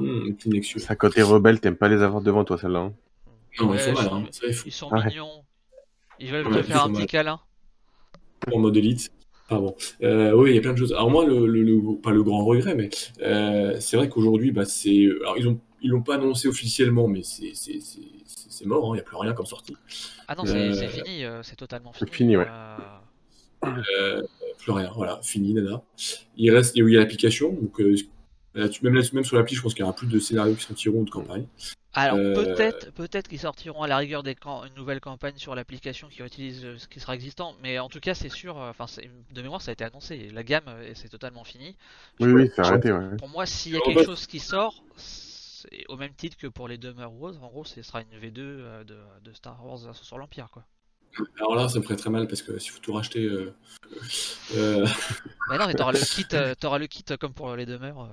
C: Ça côté rebelle, t'aimes pas les avoir devant toi celle-là. Hein.
A: Non, ils sont mal. Hein.
B: Ils sont mignons. Ils veulent te faire un petit câlin.
A: En mode élite. Ah bon. Oui, il y a plein de choses. Alors moi, pas le grand regret, mais c'est vrai qu'aujourd'hui, c'est. Alors ils l'ont pas annoncé officiellement, mais c'est mort. Il n'y a plus rien comme sortie.
B: Ah non, c'est fini. C'est totalement fini.
C: C'est fini, ouais.
A: Plus rien. Voilà, fini, nana. Il y a l'application. Donc même sur l'appli, je pense qu'il y aura plus de scénarios qui sortiront de campagne.
B: Alors peut-être qu'ils sortiront à la rigueur une nouvelle campagne sur l'application qui utilise ce qui sera existant, mais en tout cas c'est sûr, de mémoire ça a été annoncé, la gamme c'est totalement fini.
C: Oui, c'est arrêté. Ouais.
B: Pour moi, s'il y a quelque chose qui sort, c'est au même titre que pour les Demeures Roses, en gros ce sera une V2 de Star Wars Assaut sur l'Empire quoi.
A: Alors là, ça me ferait très mal parce que s'il faut tout racheter.
B: Mais non, mais t'auras le kit comme pour les Demeures.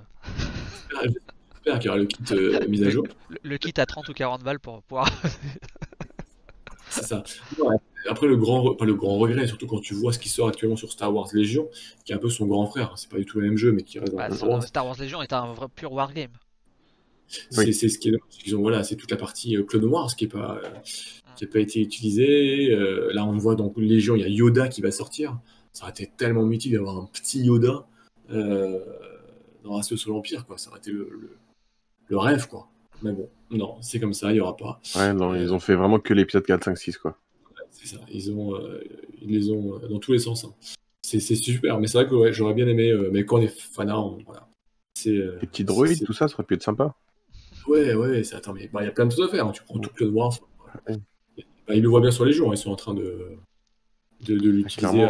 A: J'espère qu'il y aura le kit mise à jour.
B: Le kit à 30 ou 40 balles pour pouvoir.
A: C'est ça. Ouais. Après, pas le grand regret, surtout quand tu vois ce qui sort actuellement sur Star Wars Légion, qui est un peu son grand frère. C'est pas du tout le même jeu, mais qui reste dans
B: Star Wars. Star Wars Légion est un vrai pur wargame.
A: C'est ce qui est. C'est toute la partie Clone Wars qui n'a pas été utilisée. Là, on voit dans Légion, il y a Yoda qui va sortir. Ça aurait été tellement mythique d'avoir un petit Yoda dans Assaut sur l'Empire, quoi. Ça aurait été le rêve, quoi. Mais bon, non, c'est comme ça, il n'y aura pas.
C: Ouais, non, ils ont fait vraiment que l'épisode 4, 5, 6, quoi.
A: C'est ça, ils les ont dans tous les sens. Hein. C'est super, mais c'est vrai que ouais, j'aurais bien aimé, mais quand on est fanat, voilà.
C: Les petits droïdes, tout ça, ça aurait pu être sympa.
A: Ouais, attends, mais il y a plein de choses à faire. Hein. Tu prends tout Clone Wars. Ils le voient bien sur les jours, ils sont en train de l'utiliser.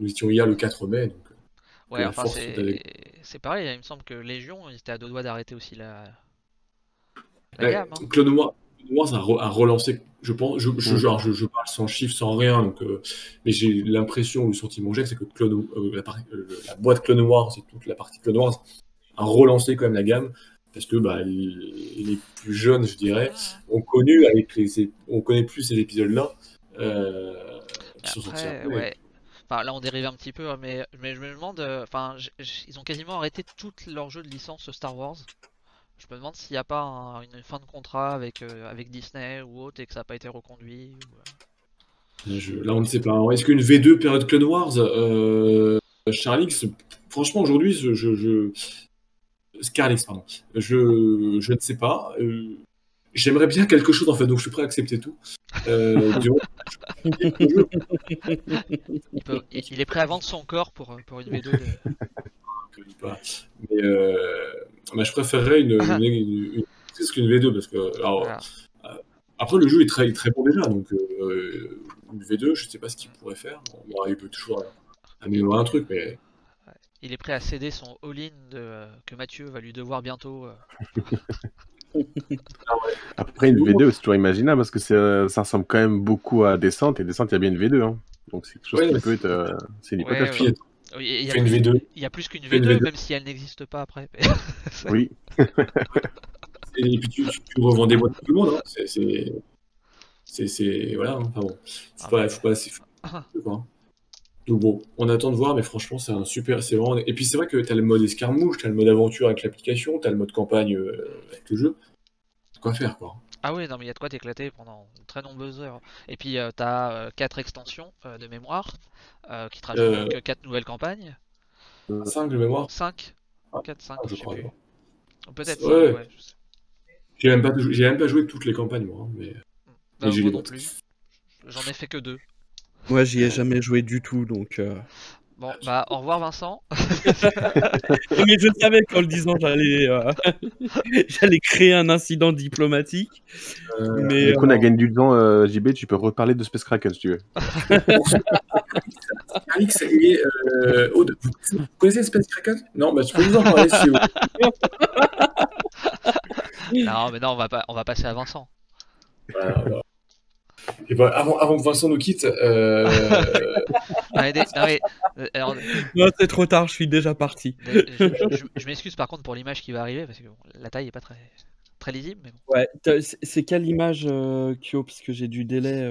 A: Nous étions hier le 4 mai, donc.
B: Ouais, enfin, c'est pareil, il me semble que Légion, ils étaient à 2 doigts d'arrêter aussi la gamme. Hein.
A: Clone Wars a relancé, je pense, je parle sans chiffre, sans rien, donc, mais j'ai l'impression, le sentiment que j'ai, c'est que la boîte Clone Wars et toute la partie Clone Wars a relancé quand même la gamme, parce que les plus jeunes, je dirais, ont connu on connaît plus ces épisodes-là. Qui sont sortis après.
B: Ouais. Enfin, là on dérive un petit peu, hein, mais je me demande, enfin, ils ont quasiment arrêté tous leurs jeux de licence Star Wars. Je me demande s'il n'y a pas une fin de contrat avec Disney ou autre et que ça n'a pas été reconduit.
A: Là on ne sait pas. Est-ce qu'une V2 période Clone Wars, Charlix, franchement aujourd'hui, Scarlix, pardon, je ne sais pas. J'aimerais bien quelque chose en fait, donc je suis prêt à accepter tout.
B: Il est prêt à vendre son corps pour une V2.
A: Mais je préférerais une qu'une V2 parce que voilà. Après le jeu est très très bon déjà, donc une V2, je sais pas ce qu'il pourrait faire. Bon, il peut toujours améliorer un truc, mais
B: il est prêt à céder son all-in que Mathieu va lui devoir bientôt.
C: Après, une V2, c'est toujours imaginable parce que ça ressemble quand même beaucoup à Descent, et Descent, il y a bien une V2. Hein. Donc, c'est quelque chose qui peut être. C'est une hypothèse.
B: Il y a plus qu'une V2, même si elle n'existe pas après.
C: Oui.
A: Et puis, tu revends des boîtes à tout le monde. Hein. C'est. Voilà. Enfin bon. Faut pas assez. Quoi. Donc bon, on attend de voir, mais franchement, c'est un super. C'est vraiment... Et puis c'est vrai que t'as le mode escarmouche, t'as le mode aventure avec l'application, t'as le mode campagne avec le jeu. C'est quoi faire, quoi.
B: Ah oui, non, mais il y a de quoi t'éclater pendant de très nombreuses heures. Et puis t'as 4 extensions de mémoire qui te rajoutent donc 4 nouvelles campagnes.
A: 5 de mémoire
B: 5 4, 5, je sais plus. Peut-être 5,
A: ouais. J'ai même pas joué toutes les campagnes, moi. Mais
B: moi non plus. J'en ai fait que 2.
D: Moi, j'y ai jamais joué du tout, donc...
B: Bon, bah, au revoir Vincent.
D: Mais je savais qu'en le disant, j'allais créer un incident diplomatique.
C: Mais qu'on a gagné du temps, JB, tu peux reparler de Space Kraken si tu veux.
A: Alix, vous connaissez Space Kraken? Non, bah tu peux nous en parler si vous.
B: Non, mais non, on va passer à Vincent.
A: Voilà. Et bah, avant que Vincent nous quitte.
D: Non, c'est trop tard, je suis déjà parti.
B: Je m'excuse par contre pour l'image qui va arriver parce que la taille est pas très lisible. Mais bon.
D: Ouais, c'est quelle image, Kyo, parce que j'ai du délai.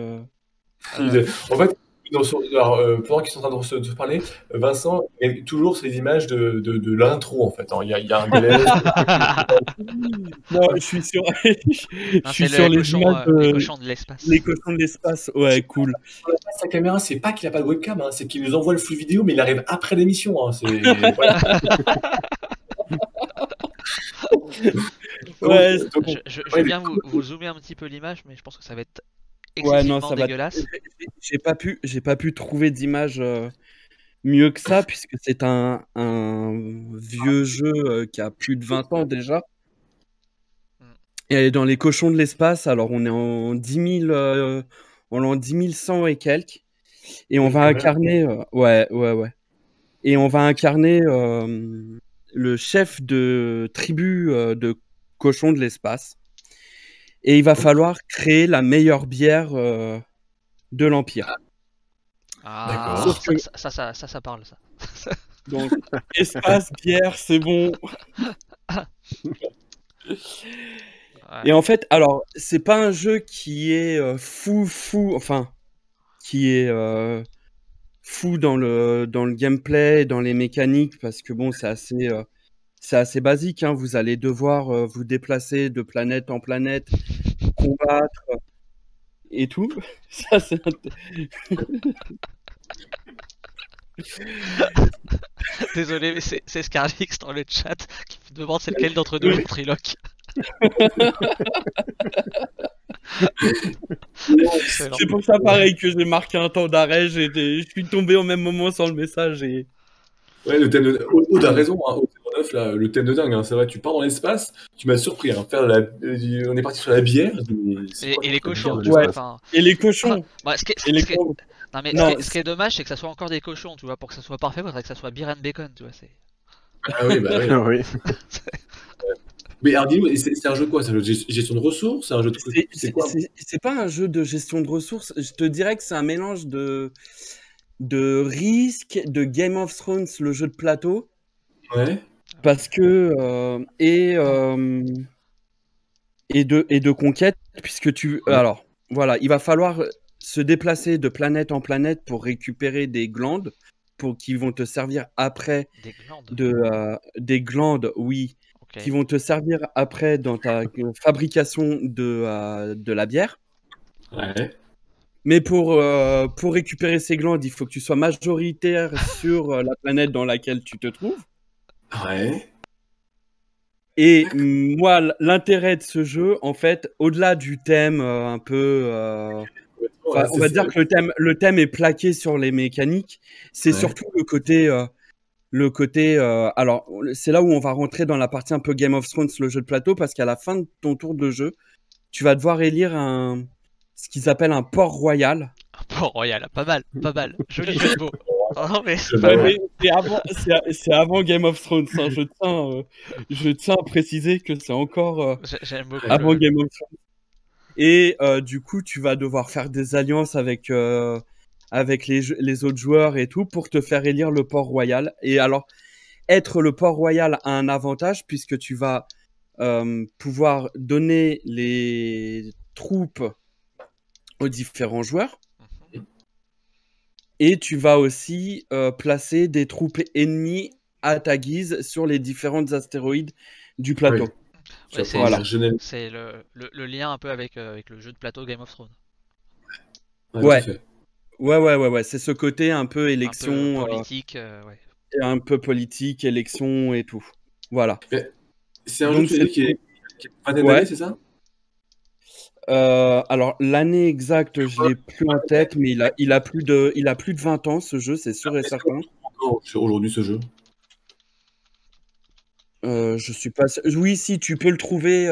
A: En fait, pendant qu'ils sont en train de se parler, Vincent a toujours ces images de l'intro en fait. Il y a un délai.
D: Non, je suis sur, les images
B: les cochons de l'espace.
D: Les cochons de l'espace, ouais, cool.
A: Sa caméra, c'est pas qu'il a pas de webcam, hein, c'est qu'il nous envoie le flux vidéo, mais il arrive après l'émission. Hein,
D: ouais,
B: je vais bien vous zoomer un petit peu l'image, mais je pense que ça va être excessivement dégueulasse.
D: J'ai pas pu trouver d'image mieux que ça, puisque c'est un vieux jeu qui a plus de 20 ans déjà. Et dans les cochons de l'espace, alors on est en 10 100 et quelques. Et on va incarner... ouais. Et on va incarner le chef de tribu de cochons de l'espace. Et il va falloir créer la meilleure bière de l'Empire.
B: Ah, ça parle, ça.
D: Donc, espace, bière, c'est bon. Et en fait, alors, c'est pas un jeu qui est fou, enfin, qui est fou dans le gameplay, dans les mécaniques, parce que bon, c'est assez basique, hein. Vous allez devoir vous déplacer de planète en planète, combattre et tout. Ça, c'est...
B: Désolé, mais c'est Scarlix dans le chat qui me demande c'est lequel d'entre nous le triloque.
D: C'est pour ça pareil que j'ai marqué un temps d'arrêt, je suis tombé au même moment sans le message et...
A: Ouais, le thème de... Aude a raison, hein, Aude 09, là, le thème de dingue, hein, c'est vrai, tu pars dans l'espace, tu m'as surpris, hein, on est parti sur la bière.
B: Et les cochons,
A: tu
B: vois.
D: Et les cochons.
B: Bah, ce qui est dommage, c'est que ça soit encore des cochons, tu vois, pour que ça soit parfait, il faudrait que ça soit beer and bacon, tu vois.
A: Ah oui, bah oui. Mais alors dis-moi, c'est un jeu de quoi? C'est un jeu de gestion de ressources? C'est un jeu de...
D: C'est pas un jeu de gestion de ressources, je te dirais que c'est un mélange de Risk, de Game of Thrones, le jeu de plateau.
A: Ouais.
D: Parce que... et de conquête, puisque alors, voilà, il va falloir se déplacer de planète en planète pour récupérer des glandes qui vont te servir après...
B: Des glandes
D: des glandes, oui.
B: Okay.
D: Qui vont te servir après dans ta fabrication de la bière.
A: Ouais.
D: Mais pour récupérer ces glandes, il faut que tu sois majoritaire sur la planète dans laquelle tu te trouves.
A: Ouais.
D: Et moi, l'intérêt de ce jeu, en fait, au-delà du thème un peu... on va dire que le thème est plaqué sur les mécaniques. C'est surtout le côté... alors, c'est là où on va rentrer dans la partie un peu Game of Thrones, le jeu de plateau, parce qu'à la fin de ton tour de jeu, tu vas devoir élire ce qu'ils appellent un port royal.
B: Un port royal, pas mal. Joli jeu de mots. Oh, mais
D: c'est avant Game of Thrones. Hein. Je tiens à préciser que c'est encore avant Game of Thrones. Et du coup, tu vas devoir faire des alliances avec les autres joueurs et tout pour te faire élire le port royal. Et alors, être le port royal a un avantage puisque tu vas pouvoir donner les troupes aux différents joueurs. Et tu vas aussi placer des troupes ennemies à ta guise sur les différentes astéroïdes du plateau.
B: Ouais, c'est le lien un peu avec le jeu de plateau Game of Thrones.
D: Ouais, c'est ce côté un peu élection...
B: Un peu politique,
D: un peu politique, élection et tout. Voilà.
A: C'est un jeu qui est pas d'année, c'est ça?
D: Alors l'année exacte, je l'ai plus en tête, mais il a plus de 20 ans ce jeu, c'est sûr et certain.
A: Sur aujourd'hui ce jeu.
D: Je suis pas. Oui, si tu peux le trouver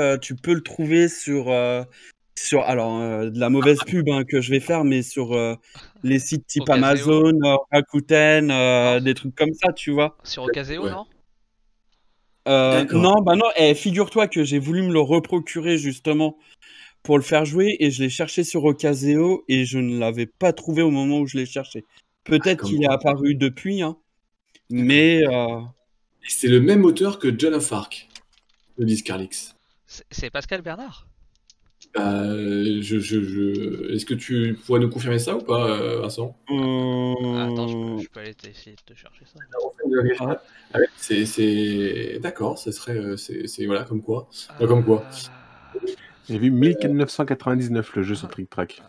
D: sur de la mauvaise pub que je vais faire, mais sur les sites type Amazon, Rakuten, des trucs comme ça, tu vois.
B: Sur Ocaseo, non?
D: Non, figure-toi que j'ai voulu me le reprocurer justement pour le faire jouer et je l'ai cherché sur Ocaseo et je ne l'avais pas trouvé au moment où je l'ai cherché. Peut-être qu'il est apparu depuis, hein, mais...
A: C'est le même auteur que John of Arc, le dit Scarlix.
B: C'est Pascal Bernard?
A: Est-ce que tu pourrais nous confirmer ça ou pas, Vincent?
B: Attends, je peux aller essayer de te chercher ça.
A: C'est... D'accord, ça serait... C'est voilà, comme quoi. Comme quoi.
C: J'ai vu 1999 le jeu sur Trick Track.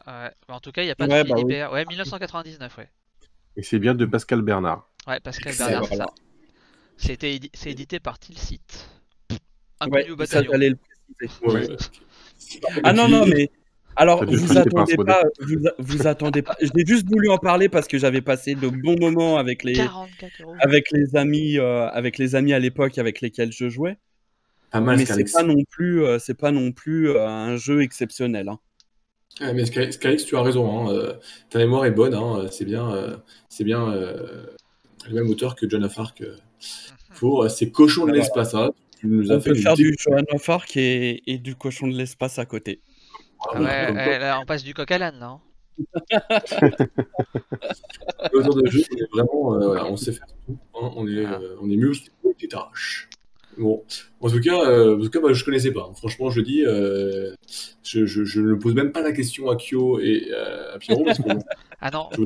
B: En tout cas, il n'y a pas de Philibert. Oui. Ouais, 1999, ouais.
C: Et c'est bien de Pascal Bernard.
B: Ouais, Pascal Bernard, c'est ça. C'est édité par Tilsit. Inconnu au bataillon.
D: Ça, j'allais le préciser. Non, mais... Alors, vous attendez pas. Je l'ai juste voulu en parler parce que j'avais passé de bons moments avec les amis à l'époque avec lesquels je jouais. Mais c'est pas non plus un jeu exceptionnel. Hein.
A: Mais Scarlix, tu as raison. Hein. Ta mémoire est bonne. Hein. C'est bien le même auteur que John of Arc pour ces cochons de l'espace. Hein.
D: On peut faire du John of Arc et du cochon de l'espace à côté.
B: Là, on passe du coq à l'âne, non?
A: Autour de jeu, on est vraiment, on sait faire tout. Hein. On est mieux, etc. Bon, en tout cas, moi, je connaissais pas. Franchement, je dis, je ne pose même pas la question à Kyo et à Pierrot parce que
B: ah non, tu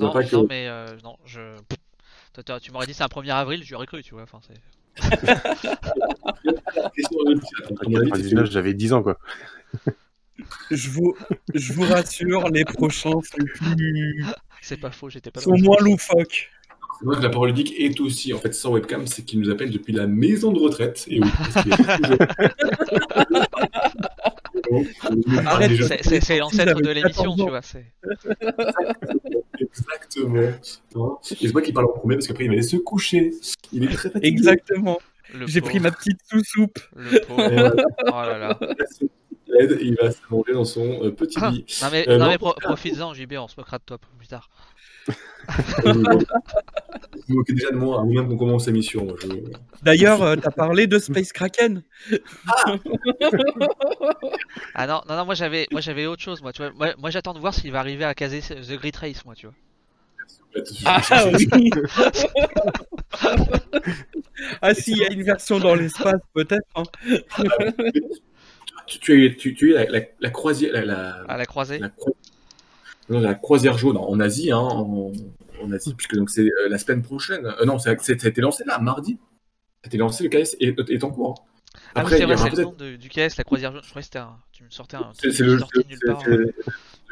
B: m'aurais dit c'est un 1er avril, j'aurais cru, tu vois. Enfin, c'est.
C: J'avais 10 ans, quoi.
D: Je vous rassure, les prochains sont plus...
B: C'est pas faux, j'étais pas
D: sont moins loufoques.
A: C'est vrai que la parole ludique est aussi, en fait, sans webcam, c'est qu'il nous appelle depuis la maison de retraite. Et oui, parce qu'il est
D: Arrête,
A: déjà-
B: C'est l'ancêtre de
D: Avec
B: l'émission,
D: 14 ans.
B: tu vois. C'est...
A: Exactement. Hein. Et c'est moi qui parle en premier parce qu'après il va aller se coucher. Il est très fatigué.
D: Exactement.
B: Le
D: J'ai
B: pauvre,
D: pris ma petite sous-soupe.
B: le pauvre.
A: Et voilà.
B: Oh là là.
A: Il va s'allonger dans son petit
B: Ah,
A: lit.
B: non mais,
A: Non,
B: profites-en, JB, on se moquera de toi plus tard.
A: Vous vous moquez déjà de moi avant même qu'on commence l'émission. Moi,
D: D'ailleurs, t'as parlé de Space Kraken.
B: Ah non, moi j'avais autre chose, moi, tu vois. Moi j'attends de voir s'il va arriver à caser The Great Race, moi, tu vois.
D: Ah oui. Ah si, il y a une version dans l'espace, peut-être. Hein.
A: Tu as eu la croisière.
B: À la croisée.
A: La croisière jaune en Asie, hein, en Asie, puisque donc c'est la semaine prochaine. Non, ça a été lancé là, mardi. Ça a été lancé, le KS est en cours. Hein.
B: Ah oui, c'est vrai, c'est le nom du KS, la croisière jaune. Je croyais que c'était tu me sortais un.
A: C'est le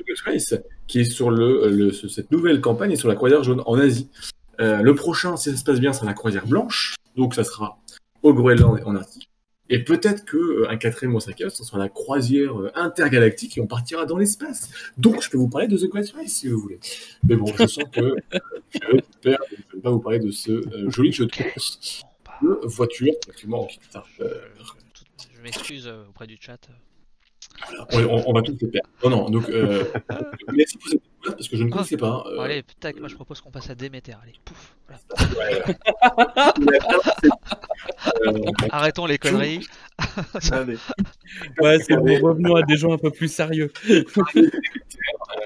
A: Great Race qui est sur cette nouvelle campagne et sur la croisière jaune en Asie. Le prochain, si ça se passe bien, sera la croisière blanche, donc ça sera au Groenland et en Arctique. Et peut-être qu'un quatrième ou cinquième, ce sera la croisière intergalactique et on partira dans l'espace. Donc je peux vous parler de The Great Race si vous voulez. Mais bon, je sens que je vais pas vous parler de ce joli jeu de course de voiture, effectivement, en Kickstarter.
B: Je m'excuse auprès du chat.
A: Voilà, on va tous les perdre. Non, donc merci pour cette découverte parce que je ne connaissais pas.
B: Bon, allez, peut-être que moi je propose qu'on passe à Déméter. Allez, pouf. Arrêtons les conneries.
C: Allez.
D: Ouais, c'est bon, revenons à des gens un peu plus sérieux.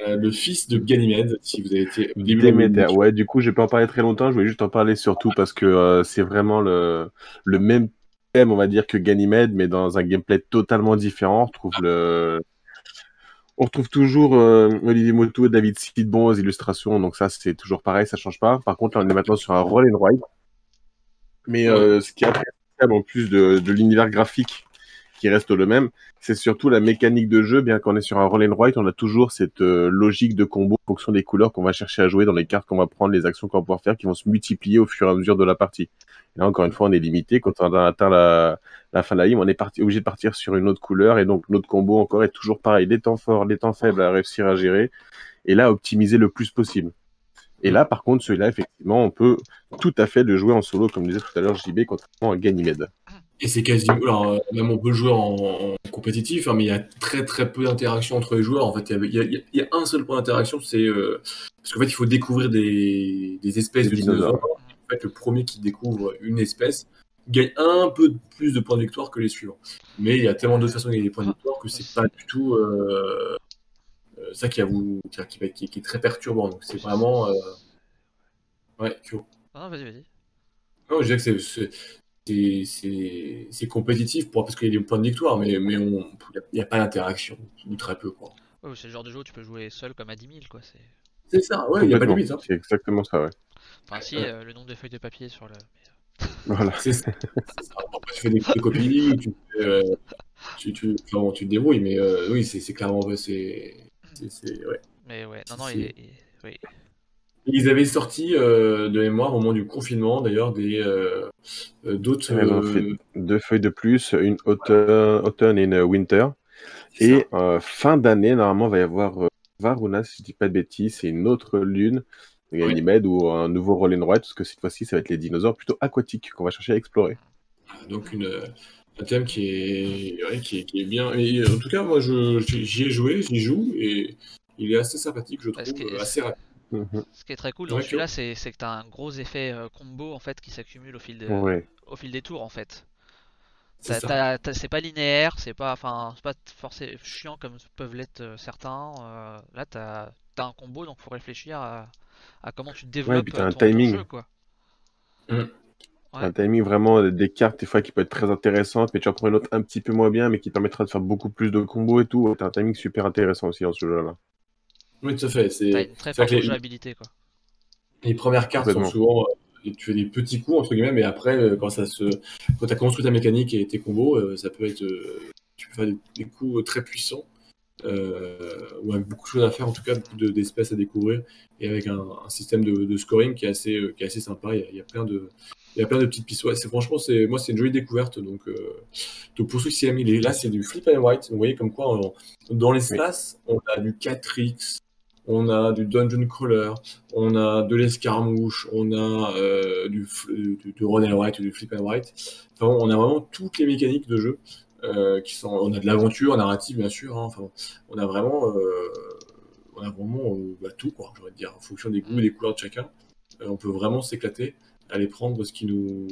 A: Le fils de Ganymède, si vous avez été au début
C: Déméter. Ouais, du coup, je vais pas en parler très longtemps. Je voulais juste en parler surtout parce que c'est vraiment le même thème, on va dire, que Ganymède, mais dans un gameplay totalement différent. On retrouve toujours Olivier Moto et David Sidbon aux illustrations, donc ça, c'est toujours pareil, ça change pas. Par contre, là, on est maintenant sur un roll and ride. Mais ce qui est appréciable, en plus de l'univers graphique qui reste le même, c'est surtout la mécanique de jeu. Bien qu'on est sur un roll and ride, on a toujours cette logique de combo en fonction des couleurs qu'on va chercher à jouer, dans les cartes qu'on va prendre, les actions qu'on va pouvoir faire, qui vont se multiplier au fur et à mesure de la partie. Et là, encore une fois, on est limité. Quand on a atteint la fin de la game, on est obligé de partir sur une autre couleur, et donc notre combo encore est toujours pareil. Les temps forts, les temps faibles à réussir à gérer, et là, optimiser le plus possible. Et là, par contre, celui-là, effectivement, on peut tout à fait le jouer en solo, comme disait tout à l'heure JB, contrairement à Ganymède.
A: Et c'est quasiment. Alors, même on peut le jouer en compétitif, hein, mais il y a très très peu d'interaction entre les joueurs. En fait, il y a un seul point d'interaction, c'est. Parce qu'en fait, il faut découvrir des espèces de dinosaures. En fait, le premier qui découvre une espèce gagne un peu plus de points de victoire que les suivants. Mais il y a tellement d'autres façons de gagner des points de victoire que c'est pas du tout. Ça qui est très perturbant. Donc c'est vraiment. Ouais, Kyo.
B: Ah, vas-y.
A: Non, je dirais que c'est compétitif parce qu'il y a des points de victoire, mais il n'y a pas d'interaction, ou très peu, quoi.
B: Ouais, c'est le genre de jeu où tu peux jouer seul comme à 10 000, quoi.
A: C'est ça, ouais, il n'y a pas de limite. Hein.
C: C'est exactement ça, ouais.
B: Enfin, si, le nombre de feuilles de papier sur le.
C: Voilà.
A: C'est ça. Après, tu fais des copies, tu te débrouilles, mais oui, c'est clairement vrai. Ouais.
B: Mais ouais, non, oui.
A: Ils avaient sorti de mémoire au moment du confinement, d'ailleurs, d'autres.
C: Ils ont fait 2 feuilles de plus, une automne et une winter. Et fin d'année, normalement, il va y avoir Varuna, si je dis pas de bêtises, c'est une autre lune de Ganymède ou un nouveau roll and ride, parce que cette fois-ci, ça va être les dinosaures plutôt aquatiques qu'on va chercher à explorer.
A: Donc un thème qui est bien. Et, en tout cas, moi, j'y joue, et il est assez sympathique, je trouve, assez rapide.
B: Ce qui est très cool dans celui-là, c'est que tu as un gros effet combo en fait qui s'accumule au fil des tours en fait. C'est pas linéaire, c'est pas forcément chiant comme peuvent l'être certains. Là, t'as un combo, donc faut réfléchir à comment tu développes
C: un
B: ton
C: timing.
B: jeu, quoi.
C: Un timing vraiment des cartes des fois qui peut être très intéressante, mais tu en prends une autre un petit peu moins bien, mais qui permettra de faire beaucoup plus de combos et tout. T'as un timing super intéressant aussi dans ce jeu-là.
A: Oui, tout à fait.
B: T'as une très forte jouabilité, quoi.
A: Les premières cartes sont souvent. Tu fais des petits coups, entre guillemets, mais après, quand tu as construit ta mécanique et tes combos, ça peut être. Tu peux faire des coups très puissants. où avec beaucoup de choses à faire, en tout cas, beaucoup d'espèces à découvrir, et avec un système de scoring qui est assez sympa. Il y a plein de petites pistes. Ouais, franchement, moi, c'est une jolie découverte. Donc pour ceux qui s'y aiment, là, c'est du flip and write. Vous voyez comme quoi, dans l'espace, on a du 4X, on a du dungeon crawler, on a de l'escarmouche, on a du run and write ou du flip and write. Enfin, on a vraiment toutes les mécaniques de jeu. On a de l'aventure narrative, bien sûr, hein. Enfin, on a vraiment tout, quoi, j'aurais dire, en fonction des goûts et des couleurs de chacun. On peut vraiment s'éclater, aller prendre ce qui nous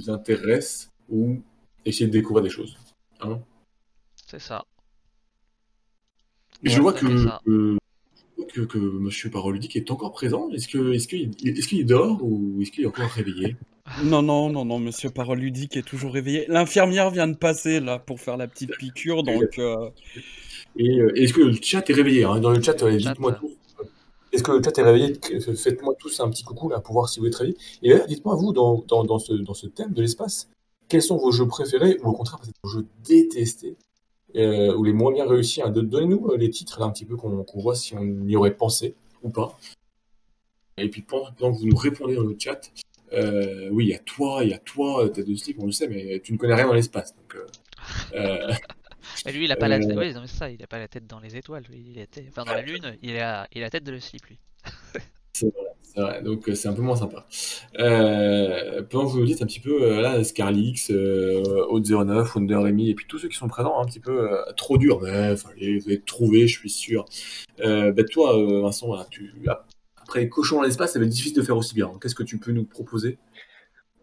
A: intéresse ou essayer de découvrir des choses, hein.
B: C'est ça.
A: Et je vois
B: Ça fait ça.
A: que Monsieur Paroludique est encore présent. Est-ce qu'il dort ou est-ce qu'il est encore réveillé?
D: Non, Monsieur Parole Ludique est toujours réveillé. L'infirmière vient de passer là pour faire la petite piqûre, donc
A: Et est-ce que le chat est réveillé, hein? Dans le chat, dites-moi tous. Est-ce que le chat est réveillé? Faites-moi tous un petit coucou là pour voir si vous êtes réveillés. Et d'ailleurs, dites-moi vous, dans ce thème de l'espace, quels sont vos jeux préférés ou au contraire peut-être vos jeux détestés ou les moins bien réussis, hein? Donnez-nous les titres là un petit peu qu'on voit si on y aurait pensé ou pas. Et puis pendant que vous nous répondez dans le chat, oui, il y a toi, tête de slip, on le sait, mais tu ne connais rien dans l'espace. Donc,
B: Mais lui, il a pas la tête. Oui, non, mais ça, il a pas la tête dans les étoiles. Lui, enfin, dans la lune, il a la tête de le slip, lui.
A: c'est vrai. Donc c'est un peu moins sympa. Pendant que vous nous dites un petit peu, là, Scarlix, Haute 09, Wonder Remy, et puis tous ceux qui sont présents, un petit peu trop dur, mais fallait, vous allez trouver, je suis sûr. Toi, Vincent, voilà, après Cochon dans l'espace, ça va être difficile de faire aussi bien. Qu'est-ce que tu peux nous proposer?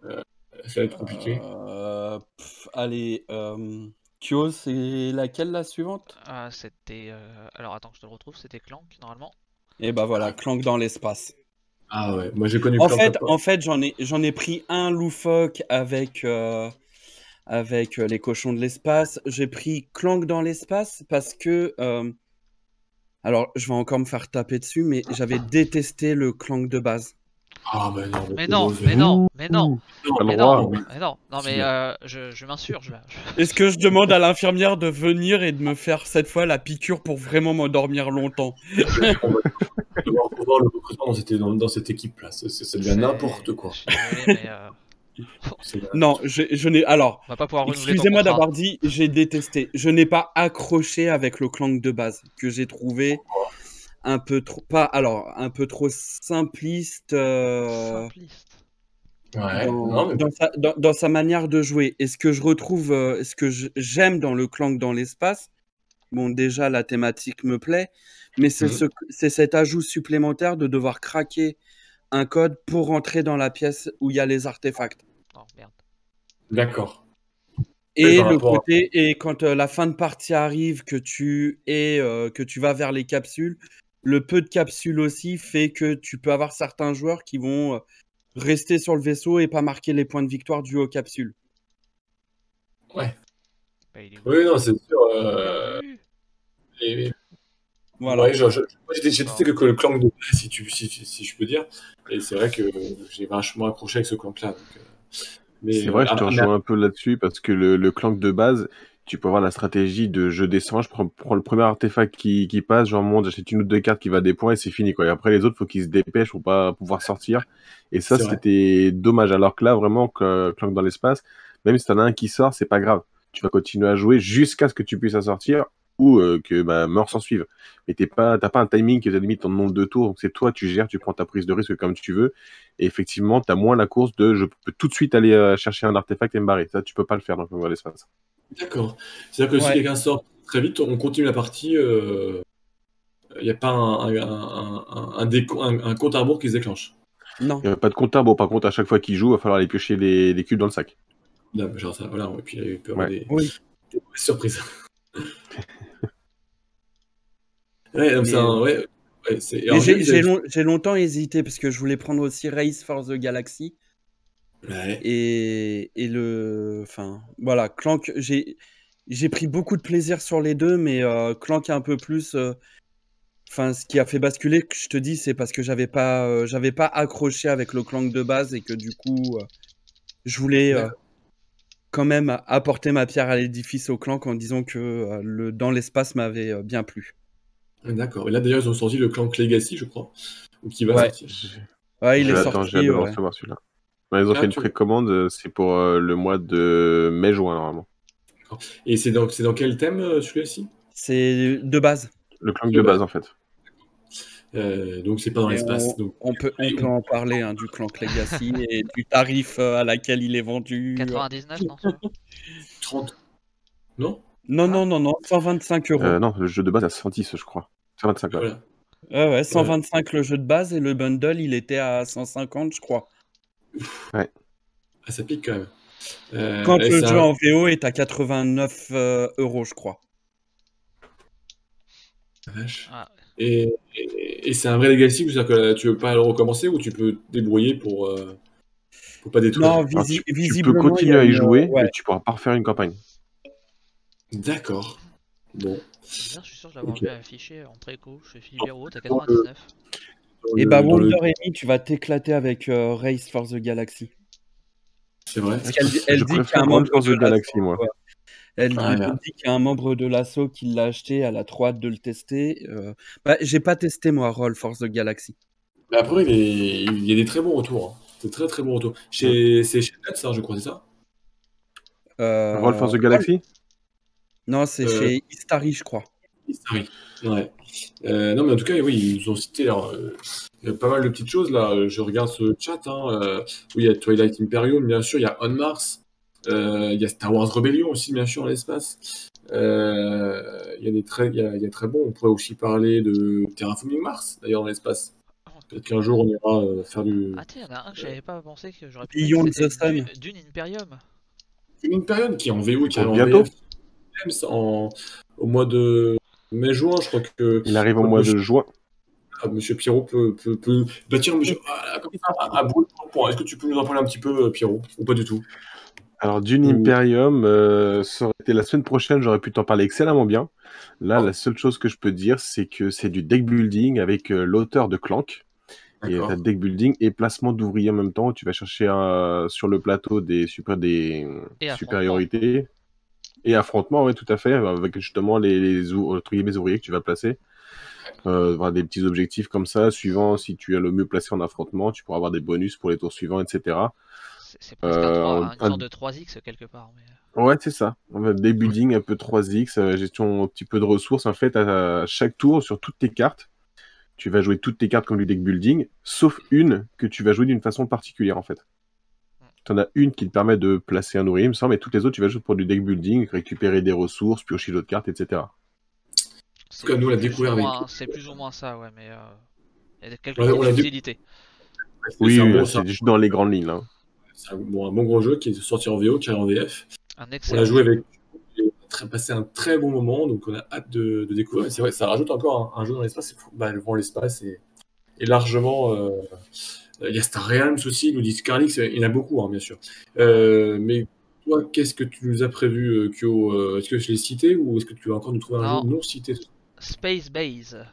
A: Ça va être compliqué.
D: Allez, Kyo, c'est laquelle la suivante?
B: C'était. Alors attends que je te le retrouve, c'était Clank, normalement.
D: Et bah voilà, Clank dans l'espace.
A: Ah ouais, moi j'ai connu
D: En
A: Clank.
D: fait, j'en ai pris un loufoque avec les cochons de l'espace. J'ai pris Clank dans l'espace parce que. Alors, je vais encore me faire taper dessus, mais j'avais détesté le Clank de base.
A: Ah bah non,
B: mais non, mais non, mais non, mais non, mais non, non, mais je m'insurge là.
D: Est-ce que je demande à l'infirmière de venir et de me faire cette fois la piqûre pour vraiment m'endormir longtemps?
A: On va voir le recrutement dans cette équipe-là. Ça devient n'importe quoi.
B: Je suis désolé, mais
D: non, je n'ai. Alors,
B: on va pas pouvoir renouveler ton
D: excusez-moi
B: contrat.
D: d'avoir dit, j'ai détesté. Je n'ai pas accroché avec le Clank de base que j'ai trouvé un peu trop, un peu trop simpliste.
B: Simpliste.
A: Ouais,
D: dans sa manière de jouer. Et ce que je retrouve, ce que j'aime dans le Clank dans l'espace, bon, déjà la thématique me plaît, mais c'est cet ajout supplémentaire de devoir craquer un code pour rentrer dans la pièce où il y a les artefacts.
B: Oh merde.
A: D'accord.
D: Et le côté, et quand la fin de partie arrive, que tu vas vers les capsules, le peu de capsules aussi fait que tu peux avoir certains joueurs qui vont rester sur le vaisseau et pas marquer les points de victoire dus aux capsules.
A: Ouais.
B: Bah,
A: oui, non, c'est sûr.
D: Voilà.
A: Ouais, j'ai testé que le Clank de si je peux dire. Et c'est vrai que j'ai vachement accroché avec ce Clank-là.
C: C'est vrai, je te rejoins un peu là-dessus parce que le Clank de base, tu peux avoir la stratégie de je descends, je prends le premier artefact qui passe, j'en monte, j'achète une ou deux cartes qui va des points et c'est fini, quoi. Et après, les autres, faut qu'ils se dépêchent pour pas pouvoir sortir. Et ça, c'était dommage. Alors que là, vraiment, Clank dans l'espace, même si t'en as un qui sort, c'est pas grave. Tu vas continuer à jouer jusqu'à ce que tu puisses en sortir ou que mort s'en suive. Mais t'as pas un timing qui te limite ton nombre de tours. Donc c'est toi, tu gères, tu prends ta prise de risque comme tu veux. Et effectivement, t'as moins la course de je peux tout de suite aller chercher un artefact et me barrer. Ça, tu peux pas le faire dans le l'espace.
A: D'accord. C'est-à-dire que si quelqu'un sort très vite, on continue la partie. Il n'y a pas un compte à rebours qui se déclenche.
D: Non.
C: Il n'y a pas de compte à rebours. Par contre, à chaque fois qu'il joue, il va falloir aller piocher les cubes dans le sac.
A: Là, genre ça, voilà. Et puis il peut y avoir des surprises.
D: J'ai longtemps hésité parce que je voulais prendre aussi Race for the Galaxy.
A: Ouais.
D: Et voilà, Clank, j'ai pris beaucoup de plaisir sur les deux, mais Clank un peu plus. Ce qui a fait basculer, que je te dis, c'est parce que j'avais pas accroché avec le Clank de base et que du coup, je voulais quand même apporté ma pierre à l'édifice au Clank en disant que dans l'espace m'avait bien plu.
A: D'accord. Et là, d'ailleurs, ils ont sorti le Clank Legacy, je crois. Ou qui va
D: Ouais.
A: sortir.
D: Ouais, il est
C: Attends,
D: sorti.
C: j'ai hâte de le
D: ouais.
C: recevoir celui-là. Ouais, ils ont
A: Ah,
C: fait une
A: tu-
C: précommande, c'est pour le mois de mai-juin normalement.
A: Et c'est dans quel thème, celui-ci?
D: C'est de base.
C: Le Clank
A: De
C: de
A: base.
C: base en fait.
A: Donc, c'est pas dans
D: Et
A: l'espace. Donc,
D: on peut en parler hein, du Clank Legacy et du tarif à laquelle il est vendu.
B: 99, non ça
A: 30. Non?
D: Non, 125 euros.
C: Non, le jeu de base à 110 je crois. 125 ouais.
A: Voilà.
D: Ouais, 125 le jeu de base et le bundle il était à 150 je crois.
A: Ah, ça pique quand même.
D: Quand
A: et
D: le
A: c'est
D: jeu
A: un-
D: en VO est à 89 euros je crois.
A: Vache.
B: Ah,
A: Et c'est un vrai Legacy, c'est-à-dire que tu veux pas le recommencer ou tu peux te débrouiller pour pas détruire?
D: Non,
C: Alors, tu peux
D: visiblement
C: continuer à y jouer,
D: ouais.
C: mais tu pourras pas refaire une campagne.
A: D'accord. Bon.
B: c'est bien, je suis sûr de l'avoir
A: Ok.
B: vu affiché en préco chez Figaro, t'as 99.
D: Et bah
A: Dans le-
D: Wonder Amy, tu vas t'éclater avec Race for the Galaxy.
A: C'est vrai.
D: Parce qu'elle
C: Je
D: dit qu'il y a
C: préfère
D: un
C: Roll
D: membre
C: for
D: de
C: the Galaxy,
D: l'assaut,
C: moi.
D: quoi. Elle
A: Ah,
D: elle
A: là.
D: dit qu'il y a un membre de l'assaut qui l'a acheté, elle a trop hâte de le tester. Bah, j'ai pas testé moi Roll for the Galaxy.
A: Mais après, il y a des très bons retours. Hein. C'est très très bons retours. C'est chez Net, ça, je crois, c'est ça?
C: Roll for the
D: Roll
C: Galaxy?
D: Non, c'est
A: Euh,
D: chez Istari, je crois.
A: Oui. Ouais. Non, mais en tout cas, oui, ils nous ont cité alors, il y a pas mal de petites choses là. Je regarde ce chat. Hein, oui, il y a Twilight Imperium, bien sûr. Il y a On Mars. Il y a Star Wars Rebellion aussi, bien sûr, en l'espace. Il y a des très, il y a très bons. On pourrait aussi parler de Terraforming Mars, d'ailleurs, dans l'espace. Peut-être qu'un jour, on ira faire du.
B: Ah tiens, il y en a un que j'avais pas pensé que j'aurais pu
D: Beyond
B: mettre,
D: the
B: c'était
D: Sun.
B: Dune Imperium.
A: Une période qui est en VO, qui
C: Pour
A: arrive en
C: bientôt?
A: VF au mois de mai-juin, je crois que.
C: Il arrive au mois de juin.
A: Monsieur Pierrot peut. Bah tiens, monsieur, comme ça, à brûle pour le point. Est-ce que tu peux nous en parler un petit peu, Pierrot, ou pas du tout?
C: Alors, Dune Imperium, ça aurait été la semaine prochaine, j'aurais pu t'en parler excellemment bien. Là, la seule chose que je peux te dire, c'est que c'est du deck building avec l'auteur de Clank. Et
A: D'accord.
C: t'as deck building et placement d'ouvriers en même temps. Tu vas chercher sur le plateau des
B: Et
C: supériorités et affrontements, ouais, tout à fait, avec justement les ouvriers que tu vas placer. Avoir des petits objectifs comme ça, suivant si tu es le mieux placé en affrontement, tu pourras avoir des bonus pour les tours suivants, etc.
B: C'est presque une sorte de 3X quelque part. Mais...
C: Ouais, c'est ça. Des buildings un peu 3X, gestion un petit peu de ressources. En fait, à chaque tour, sur toutes tes cartes, tu vas jouer toutes tes cartes comme du deck building, sauf une que tu vas jouer d'une façon particulière, en fait. Tu en as une qui te permet de placer un ouvrier, il me semble, mais toutes les autres, tu vas jouer pour du deck building, récupérer des ressources, piocher d'autres cartes, etc.
A: Que nous, on l'a découvert avec.
B: C'est plus ou moins ça, ouais, mais il y a quelques
A: Ouais, on
B: petites
A: l'a
B: subtilités.
C: Oui,
A: c'est un bon,
C: c'est juste dans les grandes lignes, là.
A: c'est un bon gros jeu qui est sorti en VO, qui arrive en VF.
B: Un
A: On
B: excellent
A: a joué
B: jeu.
A: avec. On a passé un très bon moment, donc on a hâte de découvrir. Et c'est vrai, ça rajoute encore un jeu dans l'espace. Bah, le vent l'espace est largement. Il y a Star Realms aussi, nous dit Scarlix, il y en a beaucoup, hein, bien sûr. Mais toi, qu'est-ce que tu nous as prévu, Kyo? Est-ce que je l'ai cité ou est-ce que tu vas encore nous trouver un
B: Non.
A: jeu non cité?
B: Space Base.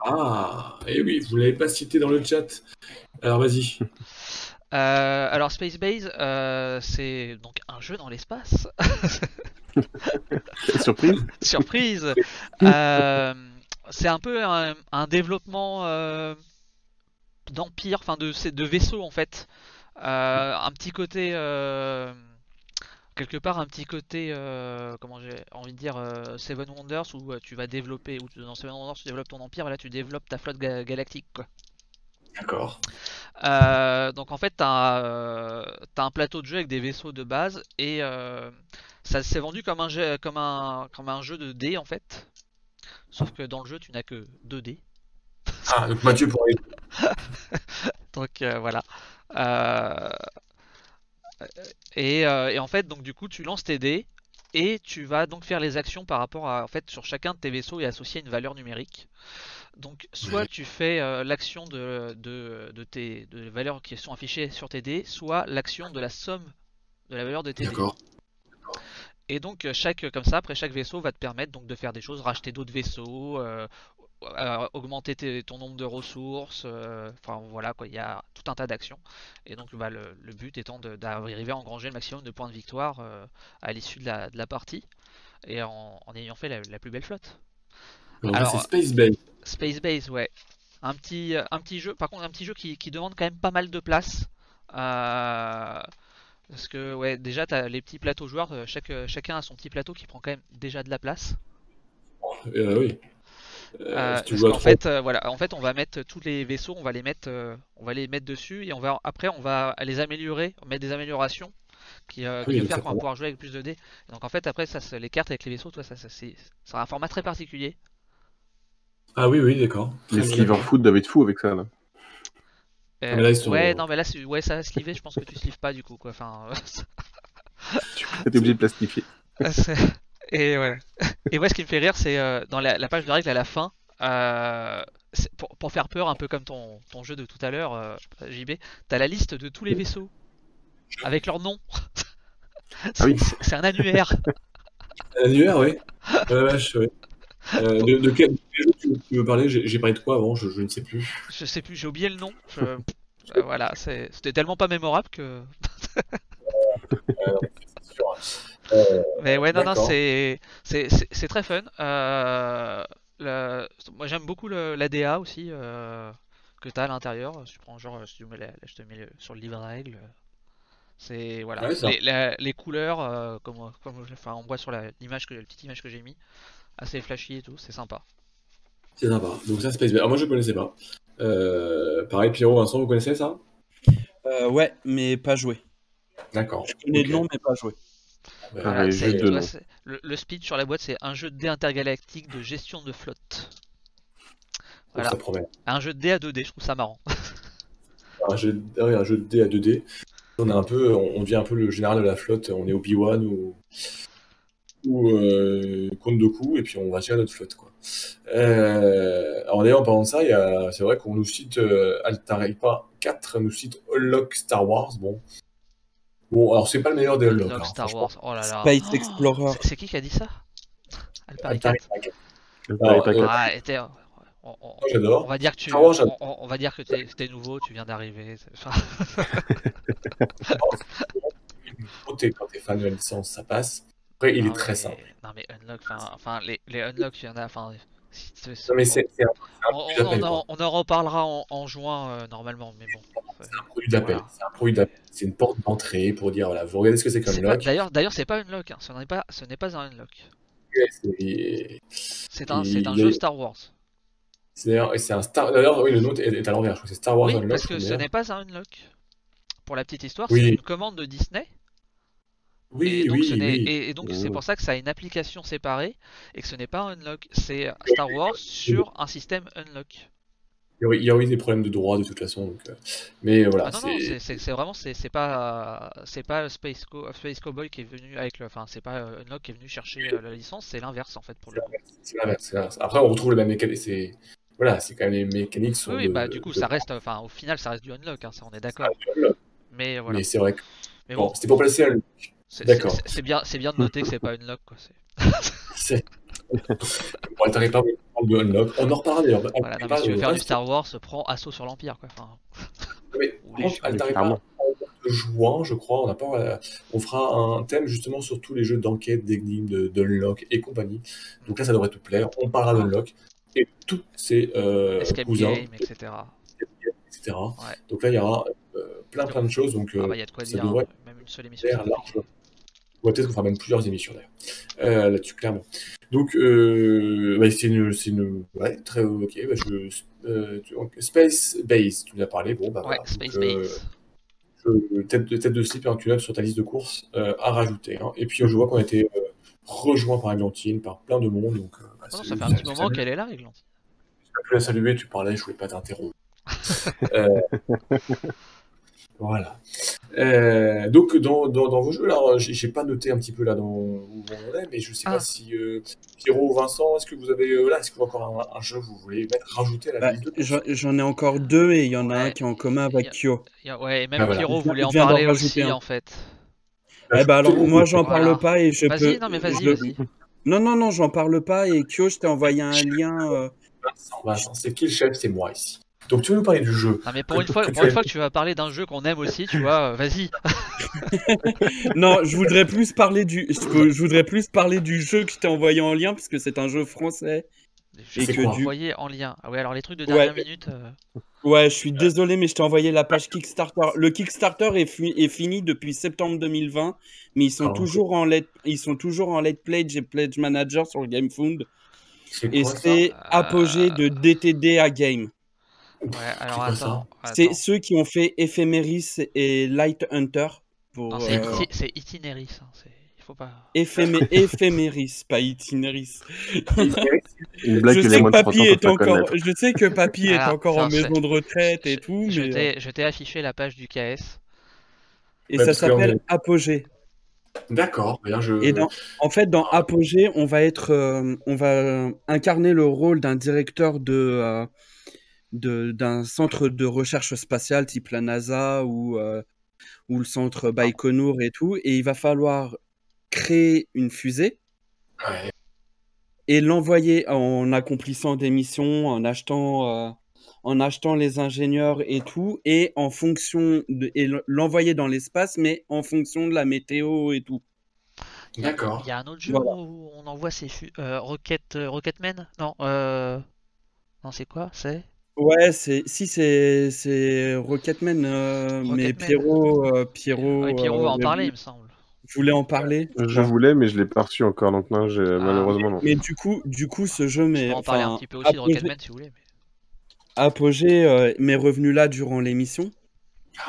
A: Ah, et oui, vous ne l'avez pas cité dans le chat. Alors vas-y.
B: Alors Space Base, c'est donc un jeu dans l'espace.
C: Surprise.
B: Surprise. C'est un peu un développement d'empire, enfin de vaisseau en fait. Un petit côté quelque part un petit côté comment j'ai envie de dire Seven Wonders où tu vas développer ou dans Seven Wonders tu développes ton empire et là tu développes ta flotte galactique quoi.
A: D'accord.
B: Donc en fait t'as un plateau de jeu avec des vaisseaux de base et ça s'est vendu comme un jeu comme un jeu de dés en fait. Sauf que dans le jeu tu n'as que 2 dés.
A: Ah, donc Mathieu pour aller.
B: Donc voilà. Et en fait, donc du coup, tu lances tes dés et tu vas donc faire les actions par rapport à, en fait, sur chacun de tes vaisseaux et associer une valeur numérique. Donc, soit tu fais l'action de valeurs qui sont affichées sur tes dés, soit l'action de la somme de la valeur de tes dés.
A: D'accord.
B: Et donc, comme ça, après chaque vaisseau va te permettre donc de faire des choses, racheter d'autres vaisseaux, augmenter ton nombre de ressources. Enfin voilà quoi, il y a tout un tas d'actions. Et donc bah, le but étant d'arriver à engranger le maximum de points de victoire à l'issue de la partie, et en ayant fait la plus belle flotte.
A: Alors c'est Space Base.
B: Space Base, ouais. Un petit jeu, par contre un petit jeu qui demande quand même pas mal de place. Parce que ouais, déjà t'as les petits plateaux joueurs, chacun a son petit plateau qui prend quand même déjà de la place.
A: Oui.
B: Parce qu'en fait, voilà, en fait, on va mettre tous les vaisseaux, on va les mettre dessus, et après on va les améliorer, mettre des améliorations qui va faire qu'on va pouvoir jouer avec plus de dés. Et donc en fait après les cartes avec les vaisseaux, toi, c'est un format très particulier.
A: Ah oui, d'accord.
C: Les Sliverfoot doivent être fous avec ça là.
B: Ouais, non mais là ça va sliver, je pense que tu slives pas du coup quoi. Enfin,
C: t'es obligé de plastifier.
B: Et ouais. Et ouais, ce qui me fait rire, c'est dans la page de règles à la fin, pour faire peur, un peu comme ton jeu de tout à l'heure, JB, t'as la liste de tous les vaisseaux avec leur nom. C'est un annuaire.
A: Un annuaire, oui. Ouais. De quel jeu tu veux parler? J'ai parlé de quoi avant? Je ne sais plus.
B: Je sais plus, j'ai oublié le nom. Voilà, c'était tellement pas mémorable que.
A: C'est sûr.
B: Mais ouais, non, c'est très fun. Moi j'aime beaucoup l'ADA aussi que t'as à l'intérieur. Tu prends genre, je te mets sur le livre de règles. C'est voilà, les couleurs comme on voit sur la petite image que j'ai mis, assez flashy et tout, c'est sympa.
A: C'est sympa. Donc ça, Space Base. Alors moi je connaissais pas. Pareil, Pierrot, Vincent, vous connaissez ça?
D: Ouais, mais pas joué.
A: D'accord.
D: Je connais le nom, mais pas joué.
B: Voilà, le speed sur la boîte, c'est un jeu de dés intergalactique de gestion de flotte. Voilà.
A: Ça promet.
B: Un jeu de dés à 2D, je trouve ça marrant.
A: Un jeu de dés à 2D. On devient un peu le général de la flotte. On est Obi-Wan ou Count Dooku, et puis on va gérer notre flotte, quoi. Alors d'ailleurs, en parlant de ça, c'est vrai qu'on nous cite Altaripa 4, nous cite Unlock Star Wars. Bon, alors c'est pas le meilleur des Unlock.
B: Star Wars, oh là là.
D: Space Explorer.
B: C'est qui a dit ça?
A: Altaripa 4.
B: J'adore. On va dire que t'es nouveau, tu viens d'arriver.
A: Quand t'es fan de la licence, ça passe. Après, il est très simple.
B: Non mais Unlock, enfin les Unlock, il y en a, enfin.
A: Non mais
B: on en reparlera en juin normalement, mais bon.
A: C'est un produit d'appel. Voilà. C'est un produit d'appel. C'est une porte d'entrée pour dire voilà, vous regardez ce que c'est qu'un Unlock.
B: D'ailleurs, c'est pas Unlock, hein. Ce n'est pas un Unlock. C'est un jeu Star Wars.
A: D'ailleurs, oui, le nom est à l'envers. Je crois que c'est Star Wars Unlock.
B: Parce que ce n'est pas un Unlock. Pour la petite histoire, c'est une commande de Disney. Et donc c'est pour ça que ça a une application séparée et que ce n'est pas un Unlock. C'est Star Wars sur un système Unlock.
A: Il y a eu des problèmes de droit de toute façon, donc, mais voilà.
B: Non, c'est vraiment c'est pas Space Cowboy qui est venu avec c'est pas Unlock qui est venu chercher la licence, c'est l'inverse en fait pour le coup.
A: C'est l'inverse. Après on retrouve le même mécanique, c'est quand même les mécaniques sont.
B: Oui, du coup ça reste, au final ça reste du Unlock, hein, ça on est d'accord. Mais voilà.
A: Mais c'est vrai que
B: bon,
A: c'était pour placer un. D'accord.
B: C'est bien de noter que c'est pas Unlock quoi.
A: Bon, Altaripa de Unlock. On en reparlera d'ailleurs.
B: Voilà, si tu veux faire du Star Wars, prends Assaut sur l'Empire quoi.
A: Mais Altaripa en juin, je crois, on fera un thème justement sur tous les jeux d'enquête, d'énigmes, d'Unlock et compagnie. Donc là, ça devrait te plaire. On parlera d'Unlock et tous ces cousins,
B: game, etc.
A: Ouais. Donc là, il y aura plein de choses. Donc
B: y a de quoi dire,
A: devrait
B: même une seule émission.
A: Ouais, peut-être qu'on fera même plusieurs émissions d'ailleurs là-dessus, clairement. Donc, c'est une très ok. Space Base, tu nous as parlé. Bon,
B: ouais, Space Base.
A: Tête de slip et un tune-up sur ta liste de courses à rajouter. Hein. Et puis, je vois qu'on a été rejoint par Églantine, par plein de monde. Donc,
B: ça fait un petit moment qu'elle est là, Églantine.
A: Je la saluer, tu parlais, je voulais pas t'interrompre. Voilà. Donc dans vos jeux, là, j'ai pas noté un petit peu là où on est, mais je sais pas si Pierrot ou Vincent, est-ce que vous avez est-ce que vous avez encore un jeu que vous voulez rajouter à la liste de
D: J'en ai encore deux et il y en a un qui est en commun avec Kyo.
B: Ouais, et même Pierrot voulait en parler aussi en fait.
D: Alors moi j'en parle pas et je peux.
B: Vas-y, non mais vas-y.
D: Non, j'en parle pas et Kyo, je t'ai envoyé un lien.
A: Vincent, c'est qui le chef? C'est moi ici. Donc tu veux nous parler du jeu.
B: Non mais pour une fois que tu vas parler d'un jeu qu'on aime aussi, tu vois, vas-y.
D: Non, je voudrais plus parler du jeu que je t'ai envoyé en lien parce que c'est un jeu français.
B: Et que tu envoyé en lien. Ah ouais, alors les trucs de dernière minute.
D: Ouais, je suis désolé, mais je t'ai envoyé la page Kickstarter. Le Kickstarter est fini depuis septembre 2020, mais ils sont toujours en late pledge et pledge manager sur le GameFound. Et c'est Apogée de DTD à Game.
B: Ouais, alors attends.
D: C'est ceux qui ont fait Ephemeris et Light Hunter.
B: Non, c'est Itineris. Hein. Il faut pas.
D: Ephemeris, pas Itineris.
C: Je
D: sais que Papy est encore en maison de retraite et tout.
B: Je t'ai affiché la page du KS.
D: Et ça s'appelle Apogée.
A: D'accord.
D: Et en fait, dans Apogée, on va incarner le rôle d'un directeur d'un centre de recherche spatiale type la NASA ou le centre Baïkonour et tout. Et il va falloir créer une fusée et l'envoyer en accomplissant des missions, en achetant les ingénieurs et tout, et et l'envoyer dans l'espace, mais en fonction de la météo et tout.
A: D'accord.
B: Il y a un autre jeu où on envoie ces Rocketman. Non, c'est quoi? C'est
D: Rocketman, mais Pierrot
B: va en parler, il me semble.
D: Je voulais en parler.
C: Je voulais, mais je l'ai pas reçu encore, donc non, malheureusement non.
D: Mais du coup, ce jeu,
B: mais en parler un petit peu aussi de Rocketman si vous voulez.
D: Apogée m'est revenu là durant l'émission.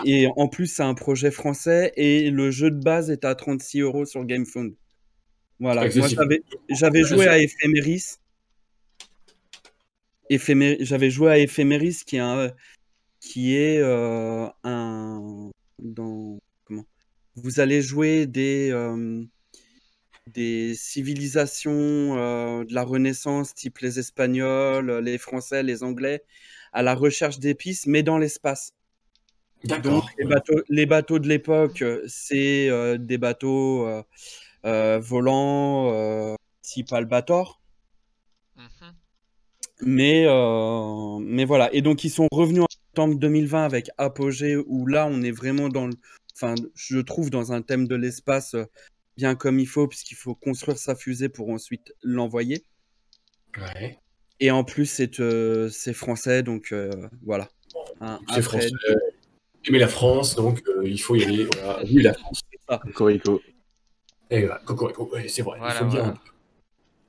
D: Et en plus, c'est un projet français et le jeu de base est à 36 € sur GameFound. Voilà. Moi, j'avais joué à Ephemeris. J'avais joué à Ephemeris qui est vous allez jouer des civilisations de la Renaissance, type les Espagnols, les Français, les Anglais, à la recherche d'épices, mais dans l'espace. Donc les bateaux de l'époque, c'est des bateaux volants type Albator. Mais voilà. Et donc ils sont revenus en septembre 2020 avec Apogée, où là on est vraiment je trouve dans un thème de l'espace bien comme il faut, puisqu'il faut construire sa fusée pour ensuite l'envoyer.
A: Ouais.
D: Et en plus c'est français, donc voilà.
A: C'est français. Mais la France, donc il faut y aller. Voilà. Oui, la France.
C: Cocorico.
A: Et voilà, Cocorico, c'est vrai. Il faut le dire.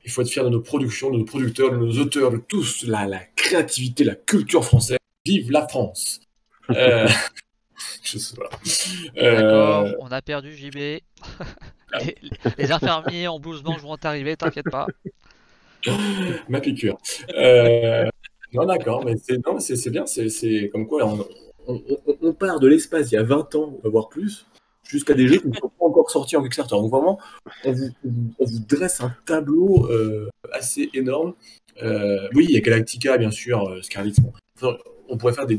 A: Il faut être fier de nos productions, de nos producteurs, de nos auteurs, de tous, la créativité, la culture française. Vive la France.
B: D'accord, on a perdu JB. les infirmiers en blouse blanche vont arriver, t'inquiète pas.
A: Ma piqûre. Non, d'accord, mais c'est bien. C'est comme quoi on part de l'espace il y a 20 ans, voire plus, jusqu'à des jeux qui ne sont pas encore sortis en Kickstarter. Donc vraiment, on vous dresse un tableau assez énorme. Oui, il y a Galactica, bien sûr, Scarlet. On pourrait faire des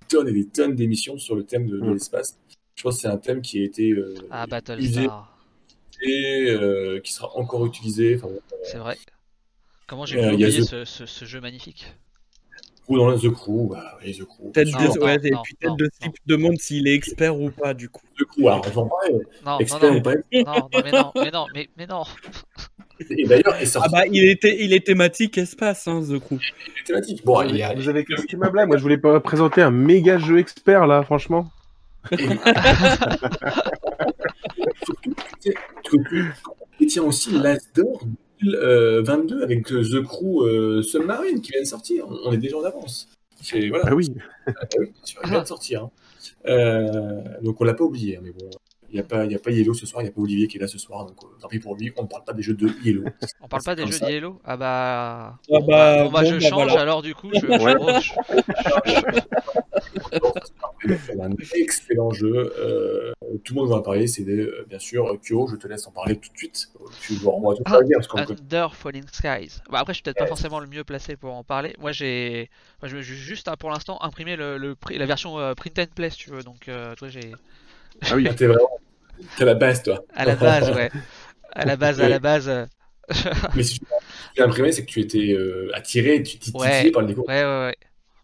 A: tonnes et des tonnes d'émissions sur le thème de l'espace. Je pense que c'est un thème qui a été usé et qui sera encore utilisé.
B: C'est vrai. Comment j'ai pu oublier ce jeu magnifique?
A: Dans The Crew, The Crew.
D: Tête de Slip demande s'il est expert ou pas, du coup.
A: The Crew, alors j'en parle.
B: Mais non.
A: Et d'ailleurs,
D: il est thématique espace, hein, The Crew.
A: Il est thématique. Bon,
C: vous avez critiqué ma blague. Moi, je voulais pas présenter un méga jeu expert là, franchement.
A: Et tiens aussi l'As d'or 2022 avec The Crew Submarine qui vient de sortir. On est déjà en avance. Voilà.
C: Ah oui.
A: Il vient de sortir. Donc on l'a pas oublié, mais bon. Il n'y a pas Yellow ce soir, il n'y a pas Olivier qui est là ce soir, donc tant pis pour lui, on ne parle pas des jeux de Yellow.
B: On parle pas des jeux de Yellow? Je change, voilà. Alors du coup,
A: C'est un excellent jeu, tout le monde va en parler, c'est bien sûr Kyo, je te laisse en parler tout de suite. Tu dois en tout à dire.
B: Under Falling Skies. Après, je suis peut-être pas forcément le mieux placé pour en parler. Moi, je vais juste pour l'instant imprimer la version print and play si tu veux, donc toi j'ai...
A: Ah oui, t'es à la base, toi.
B: À la base, ouais. À la base.
A: Mais si tu l'as imprimé, c'est que tu étais attiré, tu t'es titillé par le déco.
B: Ouais.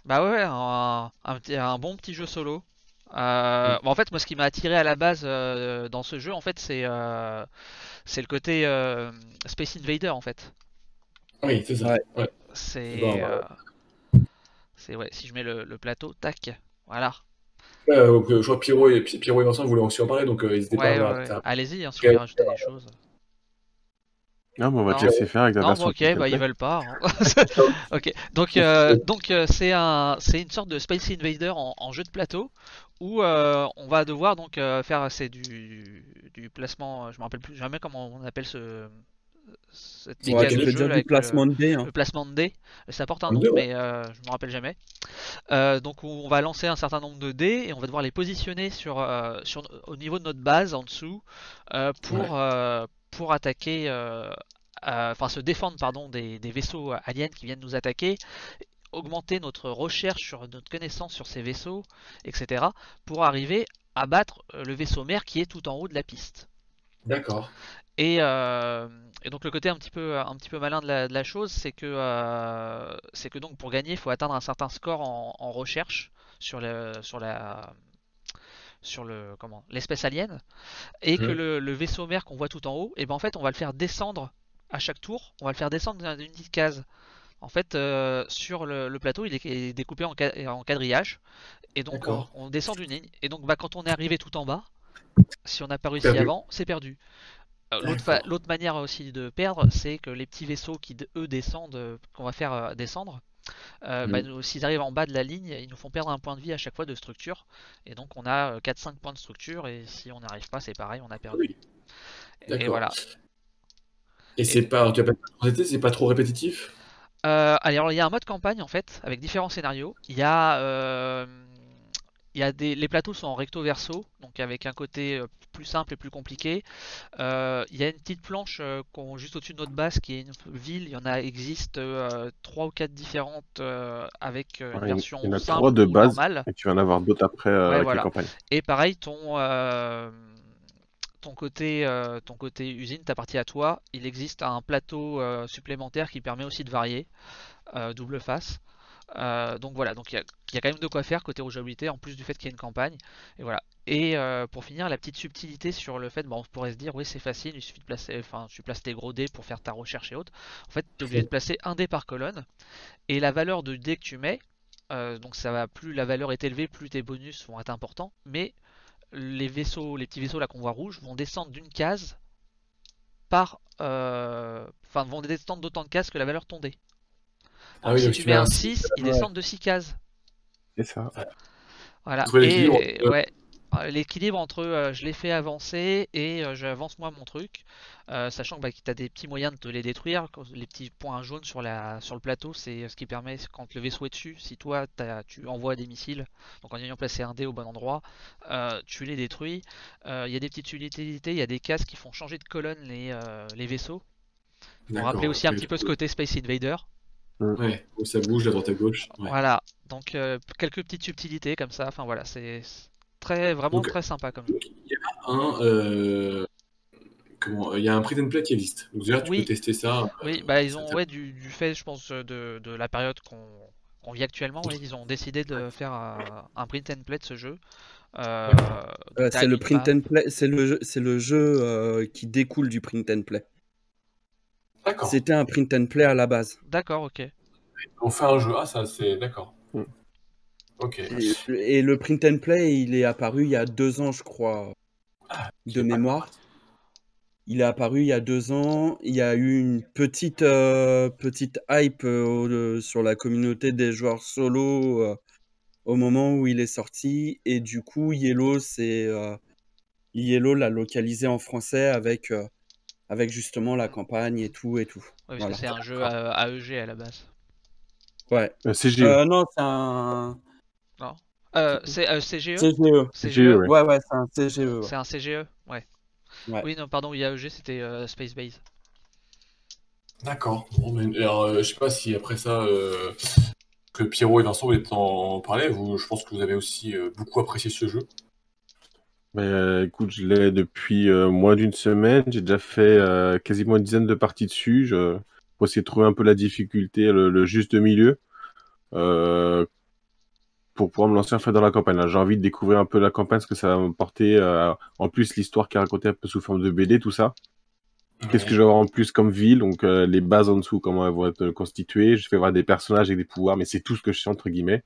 B: Bah ouais, un bon petit jeu solo. En fait, moi, ce qui m'a attiré à la base dans ce jeu, en fait, c'est le côté Space Invader, en fait.
A: Oui, c'est ça.
D: Ouais.
A: Ouais.
B: C'est,
A: Voilà.
B: ouais, si je mets le plateau, tac, voilà.
A: Donc, je crois que Pierrot et Vincent voulaient aussi en parler, donc n'hésitez pas
B: Ouais, ouais,
A: à
B: ouais. Allez-y, hein, si vous voulez
A: réagir.
B: rajouter des choses.
C: Non, mais on va te
B: Non,
C: laisser faire avec la
B: non, bon,
C: version
B: ok,
C: print and
B: bah ils
C: play.
B: veulent pas, hein. Ok, donc c'est une sorte de Space Invader en jeu de plateau où on va devoir donc faire c'est du placement. Je me rappelle plus jamais comment on appelle cette
A: C'est
D: Ouais,
B: mécane
D: tu
B: de
A: mécanique.
D: peux
B: jeu
D: dire
B: là,
D: du
B: avec
D: placement de dés, hein.
B: le placement de dés. Ça porte un nom,
A: 22, ouais.
B: mais je me rappelle jamais. Donc on va lancer un certain nombre de dés et on va devoir les positionner au niveau de notre base en dessous
A: Ouais.
B: pour attaquer, enfin se défendre pardon des vaisseaux aliens qui viennent nous attaquer, augmenter notre recherche sur notre connaissance sur ces vaisseaux, etc. pour arriver à battre le vaisseau mère qui est tout en haut de la piste.
A: D'accord.
B: Et, euh, et donc le côté un petit peu malin de la chose, c'est que donc pour gagner, il faut atteindre un certain score en recherche sur le comment l'espèce alien, et que
A: Mhm.
B: le vaisseau mère qu'on voit tout en haut, et ben en fait on va le faire descendre à chaque tour, on va le faire descendre d'une petite case. En fait, sur le plateau, il est découpé en quadrillage, et donc
A: D'accord.
B: on descend d'une ligne, et donc bah, quand on est arrivé tout en bas, si on n'a pas réussi
A: Perdu.
B: avant, c'est perdu.
A: D'accord.
B: L'autre manière aussi de perdre, c'est que les petits vaisseaux qui eux descendent, qu'on va faire descendre, bah,
A: Mhm.
B: s'ils arrivent en bas de la ligne, ils nous font perdre un point de vie à chaque fois de structure. Et donc on a 4-5 points de structure, et si on n'arrive pas, c'est pareil, on a perdu.
A: Oui.
B: Et
A: D'accord.
B: voilà.
A: Et
B: Et,
A: tu as pas c'est pas trop répétitif?
B: alors il y a un mode campagne en fait, avec différents scénarios. Les plateaux sont en recto verso, donc avec un côté plus simple et plus compliqué. Il y a une petite planche juste au-dessus de notre base qui est une ville. Il y en a existe 3 ou 4 différentes avec une
C: Ouais, il y
B: version
C: en a 3
B: simple
C: de
B: ou
C: base,
B: normale.
C: et tu vas en avoir d'autres après
B: Ouais,
C: avec les
B: voilà.
C: campagnes.
B: Et pareil, ton côté usine, ta partie à toi, il existe un plateau supplémentaire qui permet aussi de varier, double face. Donc voilà, donc il y a quand même de quoi faire côté rejouabilité en plus du fait qu'il y a une campagne. Et voilà. Et pour finir, la petite subtilité sur le fait, bon, on pourrait se dire oui c'est facile, il suffit de placer, enfin tu places tes gros dés pour faire ta recherche et autres. En fait, tu es obligé de placer un dé par colonne et la valeur de dé que tu mets, donc ça va plus la valeur est élevée, plus tes bonus vont être importants. Mais les petits vaisseaux là qu'on voit rouges vont descendre d'une case enfin vont descendre d'autant de cases que la valeur de ton dé.
A: Ah
B: Donc
A: oui,
B: si
A: donc
B: tu
A: tu mets
B: mets
A: un
B: un
A: 6,
B: 6, ils
D: Ouais.
B: descendent de 6 cases.
C: C'est ça.
B: Voilà,
A: trouver l'équilibre
B: et
A: entre.
B: ouais, l'équilibre entre je les fais avancer et j'avance moi mon truc, sachant que bah, tu as des petits moyens de te les détruire. Les petits points jaunes sur le plateau, c'est ce qui permet, quand le vaisseau est dessus, si toi tu envoies des missiles, donc en ayant placé un dé au bon endroit, tu les détruis. Il y a des petites utilités, il y a des cases qui font changer de colonne les vaisseaux, pour rappeler
A: D'accord, ouais,
B: aussi un
A: après,
B: petit peu ce côté Space Invader.
C: Mm.
A: ouais, où ça bouge de droite à gauche. Ouais.
B: Voilà, donc quelques petites subtilités comme ça, enfin voilà, c'est vraiment
A: Donc,
B: très sympa comme jeu.
A: il y a il y a un print and play qui existe. Donc déjà, tu peux
B: Oui,
A: tester ça.
B: oui, bah ils
A: Ça
B: ont,
A: t'a-
B: ouais, du fait, je pense, de la période qu'on vit actuellement, ouais, ils ont décidé de faire un print and play de ce jeu. Euh,
A: D'accord.
B: donc t'as
D: C'est le
B: une
D: print
B: map.
D: and play, c'est le jeu qui découle du print and play.
A: D'accord.
D: C'était un print and play à la base.
B: D'accord, ok.
A: On fait un jeu. Ah, ça, c'est. D'accord.
C: Mm.
A: Ok.
D: Et le print and play, il est apparu il y a 2 ans, je crois, de
A: Ok.
D: mémoire. Il est apparu il y a 2 ans. Il y a eu une petite hype sur la communauté des joueurs solo au moment où il est sorti. Et du coup, Yellow l'a localisé en français avec justement la campagne et tout et tout.
B: Ouais, parce que
D: Voilà.
B: c'est un jeu AEG à la base.
D: Ouais.
C: CGE.
D: Non, c'est un
B: Non. C'est CGE?
D: CGE.
C: CGE,
B: CGE?
C: ouais.
D: Ouais, ouais, c'est un CGE.
B: C'est un CGE? Ouais.
D: Ouais.
B: Oui, non, pardon, oui, AEG c'était Space Base.
A: D'accord. Bon, alors, je sais pas si après ça, que Pierrot et Vincent voulaient en parler. Je pense que vous avez aussi beaucoup apprécié ce jeu.
C: Écoute, je l'ai depuis moins d'une semaine. J'ai déjà fait quasiment une dizaine de parties dessus. Pour essayer de trouver un peu la difficulté, le juste milieu. pour pouvoir me lancer en fait dans la campagne. Là, j'ai envie de découvrir un peu la campagne, ce que ça va me porter. En plus, l'histoire qui est racontée un peu sous forme de BD, tout ça. Qu'est-ce que je vais avoir en plus comme ville, donc les bases en dessous, comment elles vont être constituées. Je vais voir des personnages avec des pouvoirs, mais c'est tout ce que je sais entre guillemets.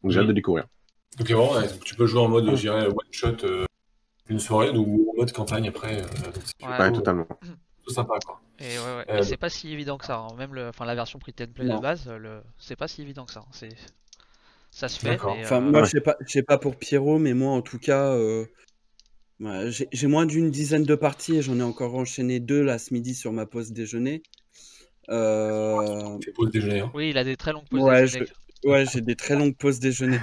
C: Donc j'ai hâte de découvrir.
A: Ok, bon, ouais, donc tu peux jouer en mode, je dirais, one shot une soirée ou en mode campagne après.
C: Ouais, totalement.
A: C'est sympa quoi.
B: Et ouais. Et c'est pas si évident que ça, hein. Même la version print and play de base, c'est pas si évident que ça, hein. Ça se fait, mais
D: Enfin, moi, je sais pas pour Pierrot, mais moi, en tout cas, j'ai moins d'une dizaine de parties et j'en ai encore enchaîné 2 là ce midi sur ma pause déjeuner.
A: Tes pauses déjeuner, hein.
B: Oui, il a des très longues pauses déjeuner.
D: Ouais, j'ai des très longues pauses déjeuner.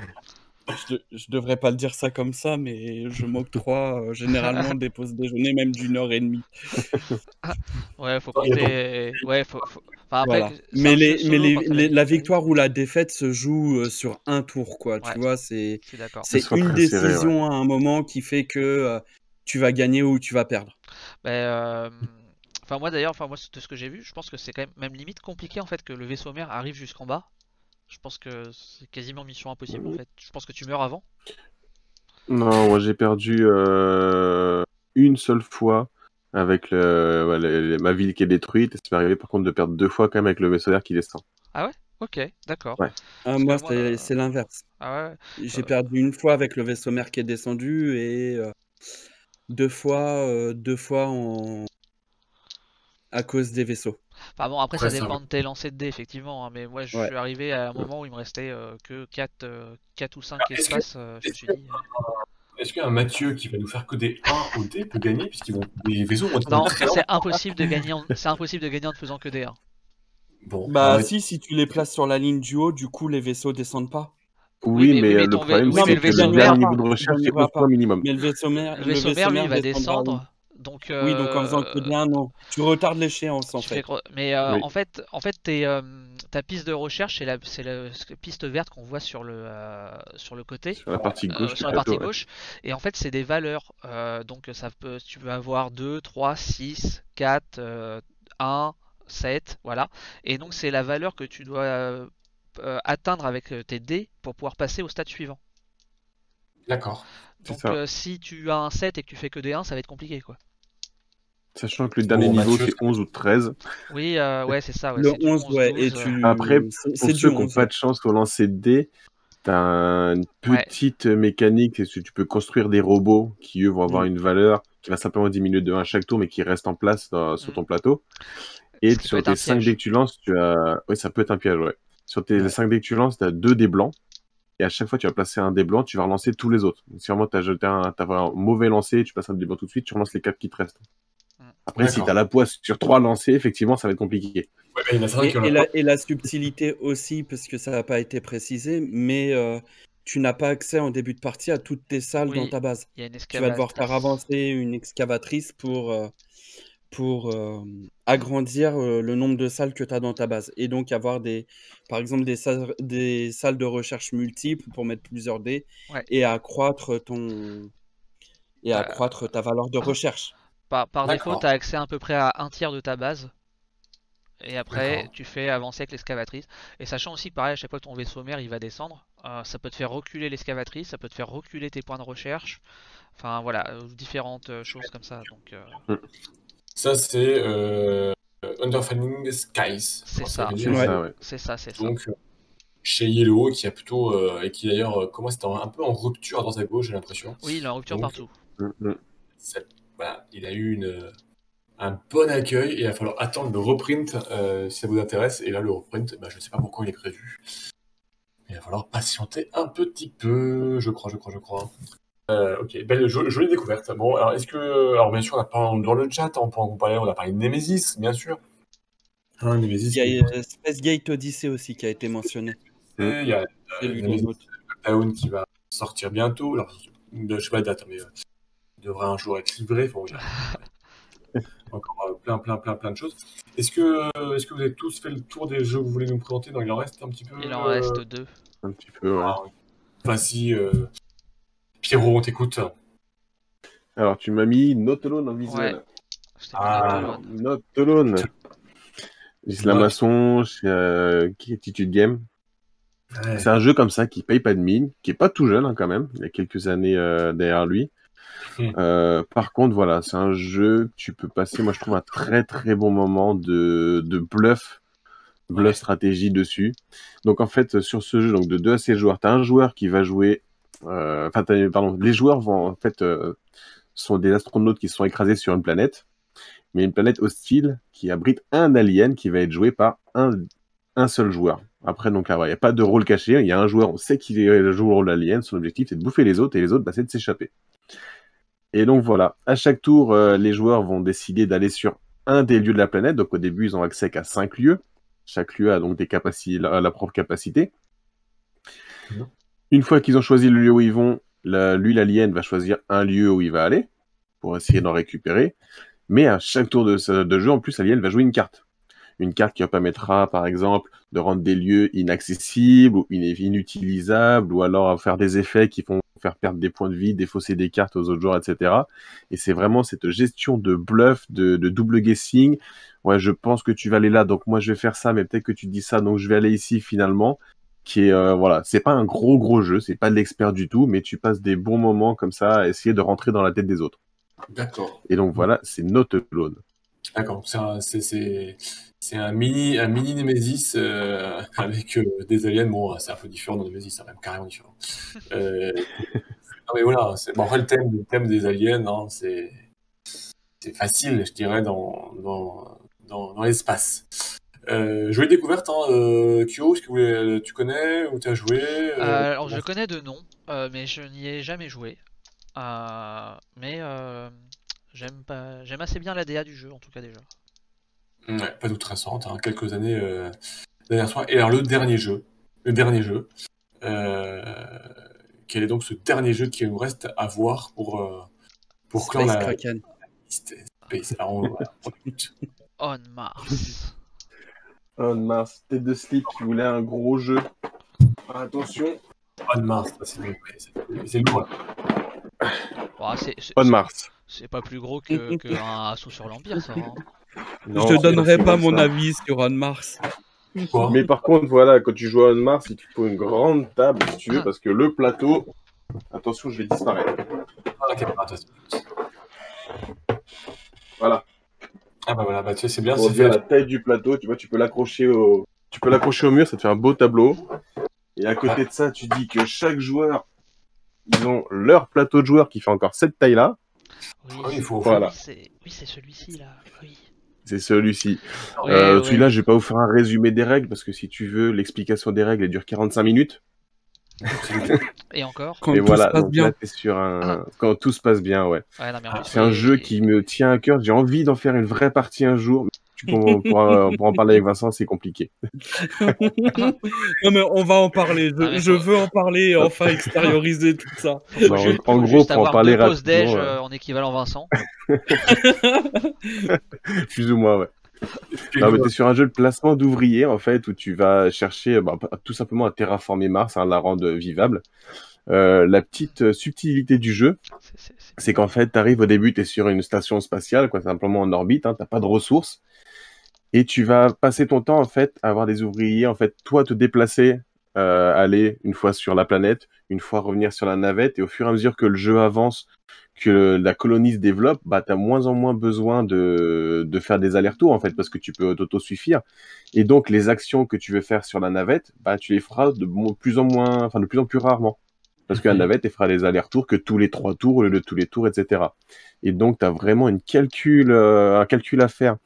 D: Je devrais pas le dire ça comme ça, mais je m'octroie généralement des pauses déjeuner, même d'1h30.
B: Ouais, faut compter. Ouais, faut... Enfin, après,
D: voilà. Mais la victoire ou la défaite se joue sur un tour, quoi. Tu vois, c'est une décision à un moment qui fait que tu vas gagner ou tu vas perdre.
B: Enfin, moi d'ailleurs, de ce que j'ai vu, je pense que c'est quand même limite compliqué en fait que le vaisseau mère arrive jusqu'en bas. Je pense que c'est quasiment mission impossible en fait. Je pense que tu meurs avant.
C: Non, moi j'ai perdu une seule fois avec ma ville qui est détruite. Et ça m'est arrivé par contre de perdre 2 fois quand même avec le vaisseau d'air qui descend.
B: Ah ouais? Ok, d'accord.
C: Ouais.
D: Moi c'est l'inverse.
B: Ah ouais.
D: J'ai perdu une fois avec le vaisseau mère qui est descendu et 2 fois à cause des vaisseaux.
B: Enfin bon, après ça dépend de tes lancers de dés effectivement, hein, mais moi je suis arrivé à un moment où il me restait que 4 ou 5 espaces, je me suis dit...
A: Est-ce qu'un Mathieu qui va nous faire que des 1 au dé peut gagner puisqu'ils vont les vaisseaux vont être
B: non, c'est impossible de gagner en ne faisant que des 1.
D: Bon, si tu les places sur la ligne du haut, du coup les vaisseaux descendent pas.
C: Oui, mais le problème c'est que le dernier niveau de recherche c'est 11 points minimum.
D: Mais le vaisseau mère
B: lui va descendre. Donc,
D: oui, donc en faisant que bien, non. Tu retardes l'échéance en fait.
B: Mais en fait ta piste de recherche, c'est la piste verte qu'on voit sur le côté.
C: Sur la partie gauche.
B: Sur la partie gauche. Et en fait, c'est des valeurs. Donc, tu peux avoir 2, 3, 6, 4, 1, 7. Voilà. Et donc, c'est la valeur que tu dois atteindre avec tes dés pour pouvoir passer au stade suivant.
A: D'accord.
B: Donc si tu as un 7 et que tu fais que des 1, ça va être compliqué quoi.
C: Sachant que le dernier niveau c'est 11 ou 13.
B: Oui, ouais, c'est ça. Ouais,
D: le 11, ouais. 12, et
C: après, pour ceux qui n'ont pas de chance au lancer de dés, tu as une petite mécanique. Tu peux construire des robots qui, eux, vont avoir une valeur qui va simplement diminuer de 1 à chaque tour, mais qui reste en place sur ton plateau. Et sur tes 5 dés que tu lances, tu as... Oui, ça peut être un piège, ouais. Sur tes 5 dés que tu lances, tu as 2 dés blancs. Et à chaque fois, tu vas placer un dé blanc, tu vas relancer tous les autres. Donc, si vraiment tu as jeté un mauvais lancer, tu passes un dé blanc tout de suite, tu relances les 4 qui te restent. Après, si tu as la poisse sur 3 lancés, effectivement, ça va être compliqué.
D: Et la subtilité aussi, parce que ça n'a pas été précisé, mais tu n'as pas accès en début de partie à toutes tes salles dans ta base. Tu vas devoir faire avancer une excavatrice pour agrandir le nombre de salles que tu as dans ta base. Et donc avoir par exemple des salles de recherche multiples pour mettre plusieurs dés et accroître ta valeur de recherche.
B: Par défaut, tu as accès à peu près à un tiers de ta base. Et après, tu fais avancer avec l'excavatrice. Et sachant aussi que pareil, à chaque fois que ton vaisseau mère il va descendre, ça peut te faire reculer l'excavatrice, ça peut te faire reculer tes points de recherche. Enfin voilà, différentes choses comme ça. Donc,
A: ça c'est Underfalling Skies.
B: C'est ça. C'est ça.
A: Donc chez Yellow qui a plutôt et qui d'ailleurs commence à être un peu en rupture à droite à gauche, j'ai l'impression.
B: Oui, il est en rupture partout.
A: Voilà, il a eu un bon accueil et il va falloir attendre le reprint si ça vous intéresse. Et là, le reprint, je ne sais pas pourquoi il est prévu. Il va falloir patienter un petit peu, je crois. Ok, belle jolie découverte. Bon, alors alors bien sûr, on a parlé dans le chat, on a parlé de Nemesis, bien sûr.
D: Nemesis. Il y a Space Gate Odyssey aussi qui a été mentionné.
A: Il y a Nemesis Town qui va sortir bientôt. Alors, je sais pas la date, mais il devrait un jour être livré. Encore plein de choses. Est-ce que vous avez tous fait le tour des jeux que vous voulez nous présenter? Il en reste un petit peu.
B: Il en reste 2.
C: Un petit peu, ouais.
A: Vas-y, Pierrot, on t'écoute.
C: Alors, tu m'as mis Not Alone en visuel.
B: Ouais.
C: Not Alone. Isla Masson, chez Attitude Game.
A: Ouais.
C: C'est un jeu comme ça qui paye pas de mine, qui est pas tout jeune quand même, il y a quelques années derrière lui. Par contre, voilà, c'est un jeu que tu peux passer, moi je trouve, un très très bon moment de bluff stratégie dessus. Donc en fait, sur ce jeu, donc de 2 à 6 joueurs, tu as un joueur qui va jouer... les joueurs vont en fait sont des astronautes qui sont écrasés sur une planète, mais une planète hostile qui abrite un alien qui va être joué par un seul joueur. Après, donc là, il n'y a pas de rôle caché, il y a un joueur, on sait qu'il joue le rôle d'alien, son objectif c'est de bouffer les autres, et les autres, c'est de s'échapper. Et donc voilà, à chaque tour, les joueurs vont décider d'aller sur un des lieux de la planète, donc au début, ils ont accès qu'à 5 lieux. Chaque lieu a donc la propre capacité. Une fois qu'ils ont choisi le lieu où ils vont, l'alien va choisir un lieu où il va aller, pour essayer d'en récupérer. Mais à chaque tour de jeu, en plus, l'alien va jouer une carte. Une carte qui permettra, par exemple, de rendre des lieux inaccessibles ou inutilisables, ou alors faire des effets qui vont faire perdre des points de vie, défausser des cartes aux autres joueurs, etc. Et c'est vraiment cette gestion de bluff, de double guessing. Ouais, je pense que tu vas aller là, donc moi je vais faire ça, mais peut-être que tu dis ça, donc je vais aller ici finalement. Qui est, voilà, c'est pas un gros jeu, c'est pas de l'expert du tout, mais tu passes des bons moments comme ça à essayer de rentrer dans la tête des autres.
A: D'accord.
C: Et donc voilà, c'est Not Alone.
A: D'accord. C'est un mini Nemesis avec des aliens. Bon, c'est un peu différent de Nemesis, c'est même carrément différent. Non mais voilà, bon, après le thème des aliens, hein, c'est facile, je dirais, dans l'espace. Jouer découverte, hein, Kyo, est-ce que tu connais ou tu as joué
B: Alors je connais de nom, mais je n'y ai jamais joué. Mais j'aime assez bien la DA du jeu en tout cas déjà.
A: Ouais, pas toute récente, hein, quelques années dernière soirée. Et alors le dernier jeu, quel est donc ce dernier jeu qui nous reste à voir pour clore
D: Space
A: la
D: Kraken.
A: Space. Alors, on écoute.
B: On Mars.
C: On Mars, tête de slip qui voulait un gros jeu. Attention.
A: On Mars, c'est lourd.
B: Bon,
C: On Mars.
B: C'est pas plus gros qu'un assaut sur l'Empire, ça. Hein.
C: Non,
D: je donnerai pas mon
C: ça.
D: avis sur On Mars.
C: Mais par contre, voilà, quand tu joues à On Mars, il te faut une grande table, si tu veux, parce que le plateau... Attention, je vais disparaître. Voilà.
A: Ah bah voilà, bah, tu sais, c'est bien.
C: Pour dire la taille du plateau, tu vois, tu peux l'accrocher au mur, ça te fait un beau tableau. Et à côté de ça, tu dis que chaque joueur, ils ont leur plateau de joueur qui fait encore cette taille-là.
B: Oui,
C: voilà.
B: Oui, c'est celui-ci là. Oui.
C: C'est celui-ci.
B: Oui,
C: celui-là, je vais pas vous faire un résumé des règles parce que si tu veux, l'explication des règles elle dure 45 minutes.
B: Et encore.
C: Et voilà, donc là, t'es sur quand tout se passe bien, ouais.
B: Non, mais
C: c'est un jeu qui me tient à cœur. J'ai envie d'en faire une vraie partie un jour. On pourra en parler avec Vincent, c'est compliqué.
D: Non mais on va en parler. Je veux en parler et enfin extérioriser tout ça.
C: En gros, pour en parler
B: rapidement, en équivalent Vincent.
C: Plus ou moins, ouais. Non, mais t'es sur un jeu de placement d'ouvriers en fait où tu vas chercher tout simplement à terraformer Mars, la rendre vivable. La petite subtilité du jeu, c'est qu'en fait, t'arrives au début, t'es sur une station spatiale, quoi, simplement en orbite, hein, t'as pas de ressources. Et tu vas passer ton temps, en fait, à avoir des ouvriers, en fait, toi, te déplacer, aller une fois sur la planète, une fois revenir sur la navette, et au fur et à mesure que le jeu avance, que la colonie se développe, t'as moins en moins besoin de faire des allers-retours, en fait, parce que tu peux t'auto-suffire. Et donc, les actions que tu veux faire sur la navette, tu les feras de plus en plus rarement. Parce que la navette, elle fera les allers-retours que tous les 3 tours au lieu de tous les tours, etc. Et donc, tu as vraiment un calcul à faire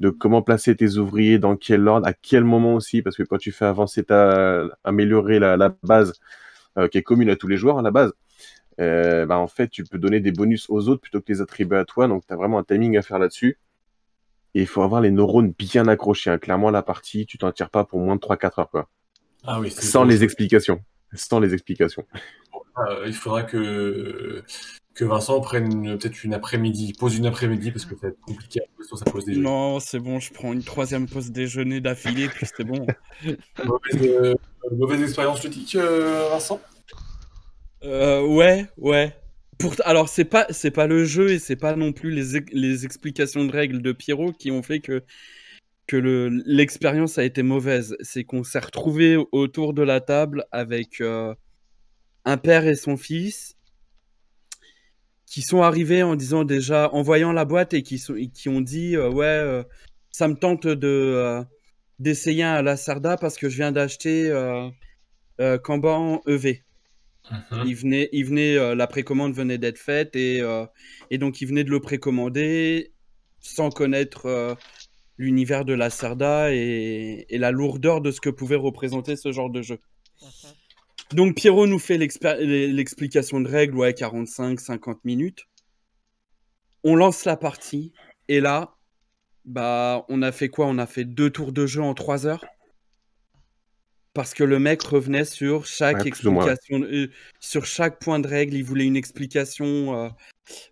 C: de comment placer tes ouvriers, dans quel ordre, à quel moment aussi, parce que quand tu fais avancer améliorer la base, qui est commune à tous les joueurs, à la base, en fait, tu peux donner des bonus aux autres plutôt que les attribuer à toi, donc tu as vraiment un timing à faire là-dessus. Et il faut avoir les neurones bien accrochés, hein. Clairement, la partie, tu t'en tires pas pour moins de 3-4 heures, quoi.
A: Ah oui,
C: sans les explications.
A: Il faudra que Vincent prenne peut-être une après-midi, pose une après-midi parce que ça va être compliqué sur sa pause déjeuner.
D: Non, c'est bon, je prends une 3e pause déjeuner d'affilée, puis c'est bon.
A: Mauvaise expérience ludique, Vincent ?
D: Ouais. Alors, c'est pas le jeu et c'est pas non plus les explications de règles de Pierrot qui ont fait que l'expérience a été mauvaise. C'est qu'on s'est retrouvés autour de la table avec un père et son fils qui sont arrivés en disant déjà, en voyant la boîte et qui ont dit ça me tente d'essayer un Lacerda parce que je viens d'acheter Kanban EV. Il venait, la précommande venait d'être faite et donc il venait de le précommander sans connaître l'univers de Lacerda et la lourdeur de ce que pouvait représenter ce genre de jeu. Donc Pierrot nous fait l'explication de règles, 45-50 minutes. On lance la partie et là, on a fait quoi? On a fait 2 tours de jeu en 3 heures. Parce que le mec revenait sur chaque explication, sur chaque point de règle, il voulait une explication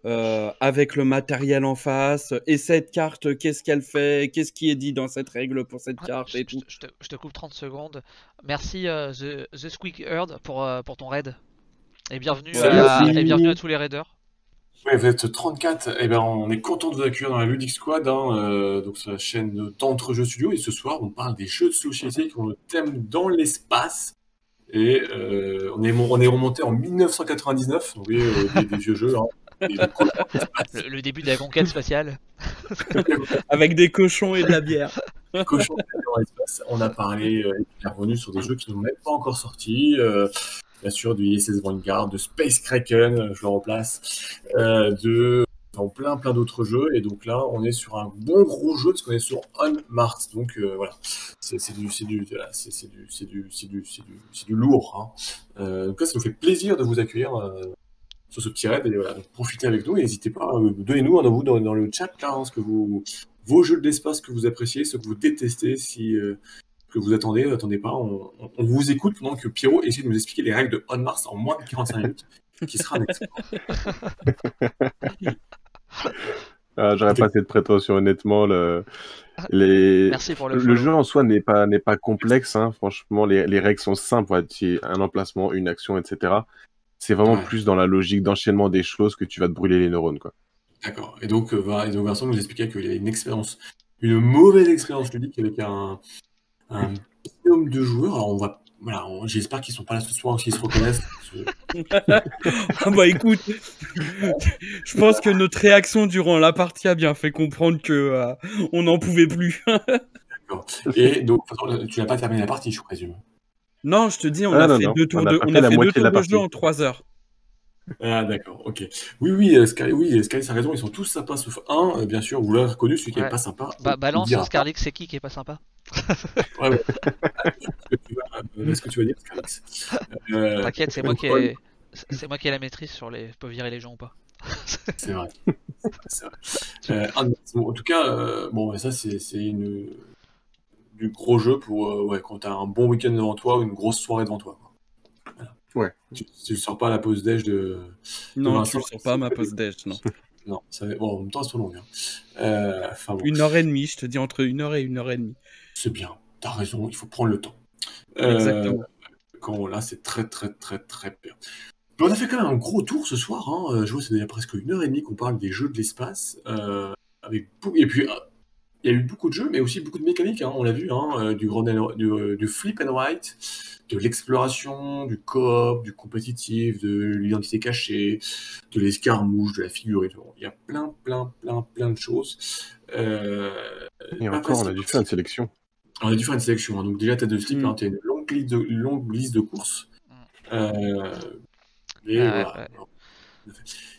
D: avec le matériel en face. Et cette carte, qu'est-ce qu'elle fait? Qu'est-ce qui est dit dans cette règle pour cette carte et tout.
B: Je te coupe 30 secondes. Merci The Squeak Herd pour ton raid. Et bienvenue, bienvenue à tous les raiders.
A: Ouais, vous êtes 34, et ben on est content de vous accueillir dans la Ludic Squad, donc sur la chaîne d'Entre-Jeux Studio, et ce soir on parle des jeux de société qui ont le thème dans l'espace, et on est remonté en 1999, vous voyez, des vieux jeux,
B: le début de la conquête spatiale.
D: Avec des cochons et de la bière.
A: Cochons dans l'espace, on a parlé, et on est revenu sur des jeux qui n'ont même pas encore sorti, bien sûr, du ISS Vanguard, de Space Kraken, je le replace, plein d'autres jeux. Et donc là, on est sur un bon gros jeu parce qu'on est sur On Mars. Donc voilà, c'est du lourd. Donc là, ça nous fait plaisir de vous accueillir sur ce petit raid. Et voilà, donc profitez avec nous et n'hésitez pas, donnez-nous un vous dans le chat là, ce que vos jeux de l'espace que vous appréciez, ce que vous détestez, que vous attendez pas, on vous écoute pendant que Pierrot essaie de nous expliquer les règles de On Mars en moins de 45 minutes, qui sera un exploit.
C: J'aurais pas assez de prétention, honnêtement.
B: Merci pour
C: le jeu en soi n'est pas complexe, hein. Franchement, les règles sont simples. Un emplacement, une action, etc. C'est vraiment plus dans la logique d'enchaînement des choses que tu vas te brûler les neurones, quoi.
A: D'accord. Et donc Vincent nous expliquait qu'il y avait une mauvaise expérience ludique avec un binôme de joueurs. Alors j'espère qu'ils sont pas là ce soir, qu'ils se reconnaissent.
D: Écoute, je pense que notre réaction durant la partie a bien fait comprendre que on n'en pouvait plus.
A: D'accord. Et donc tu n'as pas terminé la partie, je présume.
D: Non, je te dis, on a fait 2 tours de jeu en 3 heures.
A: Ah d'accord, ok. Oui, Scarlix a raison, ils sont tous sympas sauf un, bien sûr, vous l'avez reconnu, celui qui n'est pas sympa.
B: Balance Scarlix, c'est qui est pas sympa?
A: Ouais. Est-ce que tu vas dire, Scarlix?
B: T'inquiète, c'est moi qui ai la maîtrise sur les peuvent virer les gens ou pas.
A: C'est vrai. En tout cas, ça c'est du gros jeu pour quand t'as un bon week-end devant toi ou une grosse soirée devant toi. Voilà.
C: Ouais.
A: Tu ne sors pas la pause déj de.
D: Non, tu ne sors pas ma pause déj, non.
A: Non, en même temps, c'est trop long.
D: 1h30, je te dis entre 1h et 1h30.
A: C'est bien, t'as raison, il faut prendre le temps.
D: Exactement.
A: Là, c'est très, très, très, très bien. Mais on a fait quand même un gros tour ce soir. Je vois, c'est déjà presque 1h30 qu'on parle des jeux de l'espace. Et puis, il y a eu beaucoup de jeux, mais aussi beaucoup de mécaniques. On l'a vu, du flip and write, de l'exploration, du coop, du compétitif, de l'identité cachée, de l'escarmouche, de la figurine. Il y a plein de choses.
C: Et encore, on a dû faire une sélection.
A: On a dû faire une sélection. Donc déjà, tête de slip, tu as une longue liste de courses. Voilà.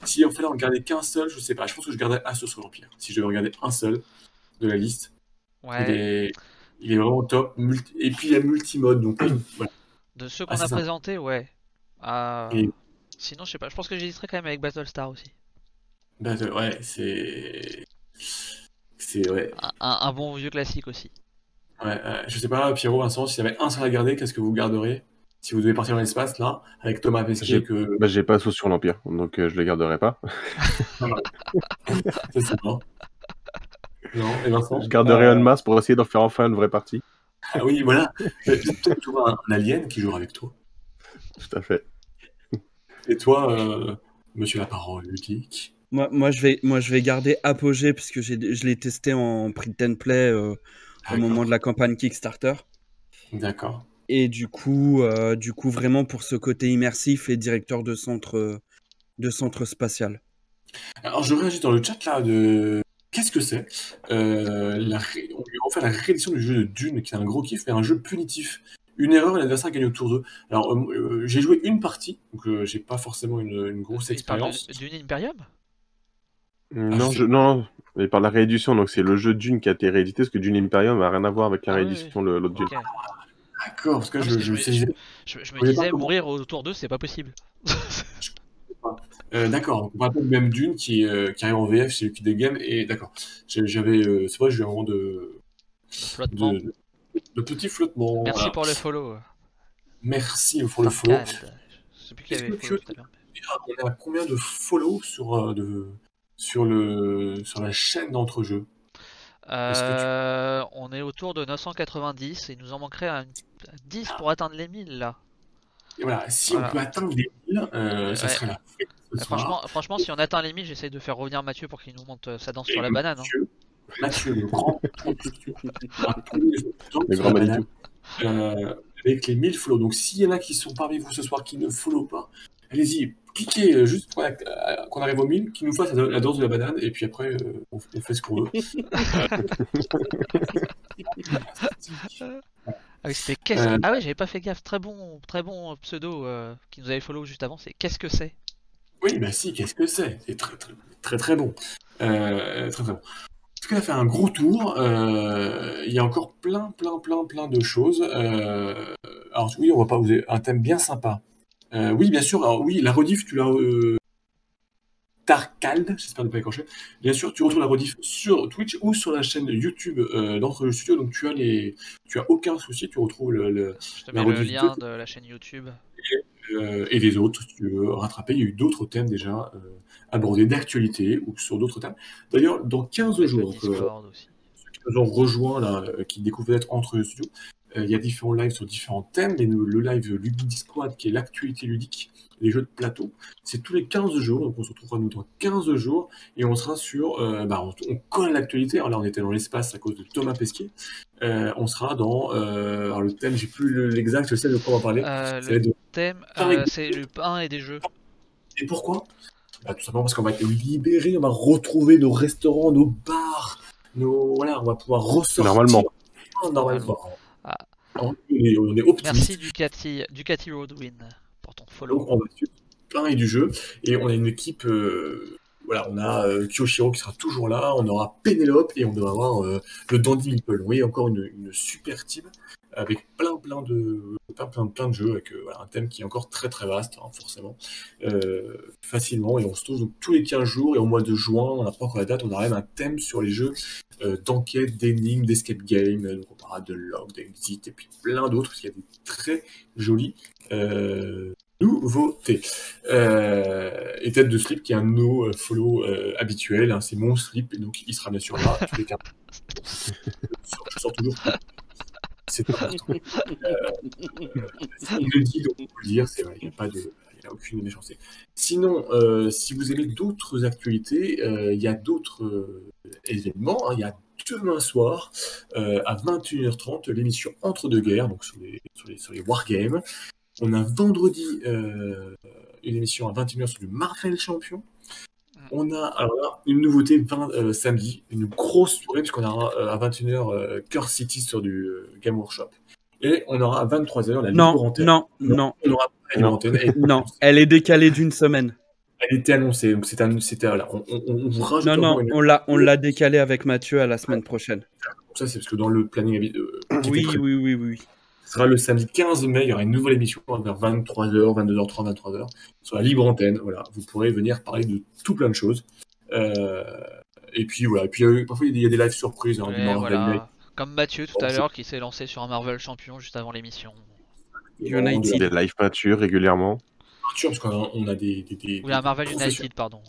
A: Si en fait on regardait qu'un seul, je sais pas. Je pense que je garderais Assaut sur l'Empire. Si je devais regarder un seul de la liste, il est vraiment top. Et puis il y a multimode. Donc voilà.
B: De ceux qu'on a présentés, ouais. Sinon, je sais pas. Je pense que j'hésiterais quand même avec Battlestar aussi.
A: Ouais, c'est ouais.
B: Un bon vieux classique aussi.
A: Ouais, je sais pas, Pierrot, Vincent, s'il y avait un seul à garder, qu'est-ce que vous garderiez? Si vous devez partir dans l'espace, là, avec Thomas Pesquet
C: j'ai pas Assaut sur l'Empire, donc je le garderai pas.
A: Ça, c'est bon. Non, et Vincent?
C: Je garderai On Mars pour essayer d'en faire enfin une vraie partie.
A: Ah oui, voilà. Peut-être trouver un alien qui jouera avec toi.
C: Tout à fait.
A: Et toi, monsieur la parole ludique?
D: Moi, je vais garder Apogée parce que je l'ai testé en print and play au moment de la campagne Kickstarter.
A: D'accord.
D: Et du coup, vraiment pour ce côté immersif et directeur de centre spatial.
A: Alors, je réagis dans le chat là de. Qu'est-ce que c'est On lui a offert la réédition du jeu de Dune, qui est un gros kiff, mais un jeu punitif. Une erreur et l'adversaire gagne au tour 2. Alors, j'ai joué une partie, donc j'ai pas forcément une grosse
B: Il parle
A: expérience.
B: de Dune Imperium?
C: Non, non, il parle de la réédition, donc c'est le jeu Dune qui a été réédité, parce que Dune Imperium n'a rien à voir avec la
B: Ah oui,
C: réédition, l'autre Dune.
B: Ok.
A: D'accord, parce que
B: Non, parce que
A: je saisissais
B: je me
A: Je voyais pas
B: disais,
A: comment.
B: mourir au tour 2, c'est pas possible.
A: D'accord, donc on rappelle le même Dune qui arrive en VF chez Lucky Game, et d'accord. J'avais, c'est vrai, j'ai eu un moment
B: Flottement.
A: de petit flottement.
B: Merci
A: Voilà.
B: pour le follow.
A: Merci pour le follow.
B: Farkad. Je sais plus qui
A: Est-ce
B: avait
A: que
B: follow
A: tu
B: tout à l'heure.
A: on est à combien de follow sur la chaîne d'entrejeux? Est-ce que tu
B: On est autour de 990 et il nous en manquerait un 10 pour atteindre les 1000 là.
A: Et voilà, si
B: Voilà.
A: on peut atteindre les 1000, ça
B: Ouais.
A: serait la fête ce soir.
B: Franchement, si on atteint les 1000, j'essaie de faire revenir Mathieu pour qu'il nous monte sa danse sur la banane. Hein.
A: Mathieu, le grand
C: Le grand Manitou.
A: avec les 1000 follow. Donc s'il y en a qui sont parmi vous ce soir qui ne follow pas, allez-y, cliquez juste pour qu'on arrive aux 1000, qui nous fasse la danse de la banane, et puis après on fait ce qu'on veut.
B: Ah oui, c'était qu'est-ce que... Ah ouais, j'avais pas fait gaffe. Très bon pseudo qui nous avait follow juste avant. C'est qu'est-ce que c'est?
A: Oui, bah si, qu'est-ce que c'est? C'est très très très très bon. Très très bon. En tout cas, on a fait un gros tour. Il y a encore plein de choses. Alors oui, on va pas vous un thème bien sympa. Oui, bien sûr. Alors oui, la rediff, tu l'as. Tarkald, j'espère ne pas écorcher. Bien sûr, tu retrouves la rediff sur Twitch ou sur la chaîne YouTube d'Entre Studio. Donc tu as aucun souci, tu retrouves
B: Je te mets le lien de la chaîne YouTube.
A: Et les autres, si tu veux rattraper. Il y a eu d'autres thèmes déjà abordés d'actualité ou sur d'autres thèmes. D'ailleurs, dans 15 jours,
B: Discord aussi.
A: ceux qui nous ont rejoints, là, qui découvrent peut-être Entre Studio, il y a différents lives sur différents thèmes, mais le live Ludic Squad, qui est l'actualité ludique, les jeux de plateau, c'est tous les 15 jours, donc on se retrouvera nous dans 15 jours, et on sera sur, on colle l'actualité. Alors là on était dans l'espace à cause de Thomas Pesquet, on sera dans, alors le thème, j'ai plus l'exact, je sais de quoi on va parler.
B: Le thème, c'est le pain et des jeux.
A: Et pourquoi? Tout simplement parce qu'on va être libérés, on va retrouver nos restaurants, nos bars, voilà, on va pouvoir ressortir. Normalement.
B: Ah.
A: On est optimiste.
B: Merci Ducati Roadwin pour ton follow.
A: Donc on va suivre pain et du jeu, et on a une équipe, voilà, on a Kyoshiro qui sera toujours là, on aura Pénélope, et on doit avoir le Dandy Meeple. Vous voyez, encore une super team avec plein de jeux, avec voilà, un thème qui est encore très très vaste, hein, forcément, facilement, et on se trouve donc tous les 15 jours, et au mois de juin, on n'a pas encore la date, on a même un thème sur les jeux d'enquête, d'énigmes, d'escape game, donc on parlera de log, d'exit, et puis plein d'autres, parce qu'il y a des très jolis nouveautés. Et Tête de Slip, qui est un de nos follow habituels, hein, c'est mon slip, et donc il sera bien sûr là, tous les 15 je sors toujours. C'est important. On le dit, donc on peut le dire, c'est vrai, il n'y a aucune méchanceté. Sinon, si vous aimez d'autres actualités, il y a d'autres événements. Hein. Il y a demain soir, à 21h30, l'émission Entre deux guerres, donc sur les Wargames. On a vendredi une émission à 21h sur du Marvel Champion. On a alors là, une nouveauté samedi, une grosse soirée, puisqu'on aura à 21h Curse City sur du Game Workshop. Et on aura à 23h la libre antenne.
D: Non.
A: On aura pas la libre antenne.
D: Non, elle est décalée d'une semaine.
A: Elle était annoncée, donc c'était voilà, on vous rajoute.
D: Non, on l'a décalée avec Mathieu à la semaine prochaine.
A: Ça, c'est parce que dans le planning.
D: Oui.
A: Ce sera le samedi 15 mai, il y aura une nouvelle émission vers 23h, 22h30, 23h, sur la libre antenne. Voilà, vous pourrez venir parler de tout plein de choses. Et puis voilà, et puis parfois il y a des lives surprises. Hein,
B: voilà. Comme Mathieu tout à l'heure qui s'est lancé sur un Marvel Champion juste avant l'émission.
C: United. Des live peinture régulièrement.
A: Peinture, parce qu'on a des
B: oui, un Marvel United, pardon.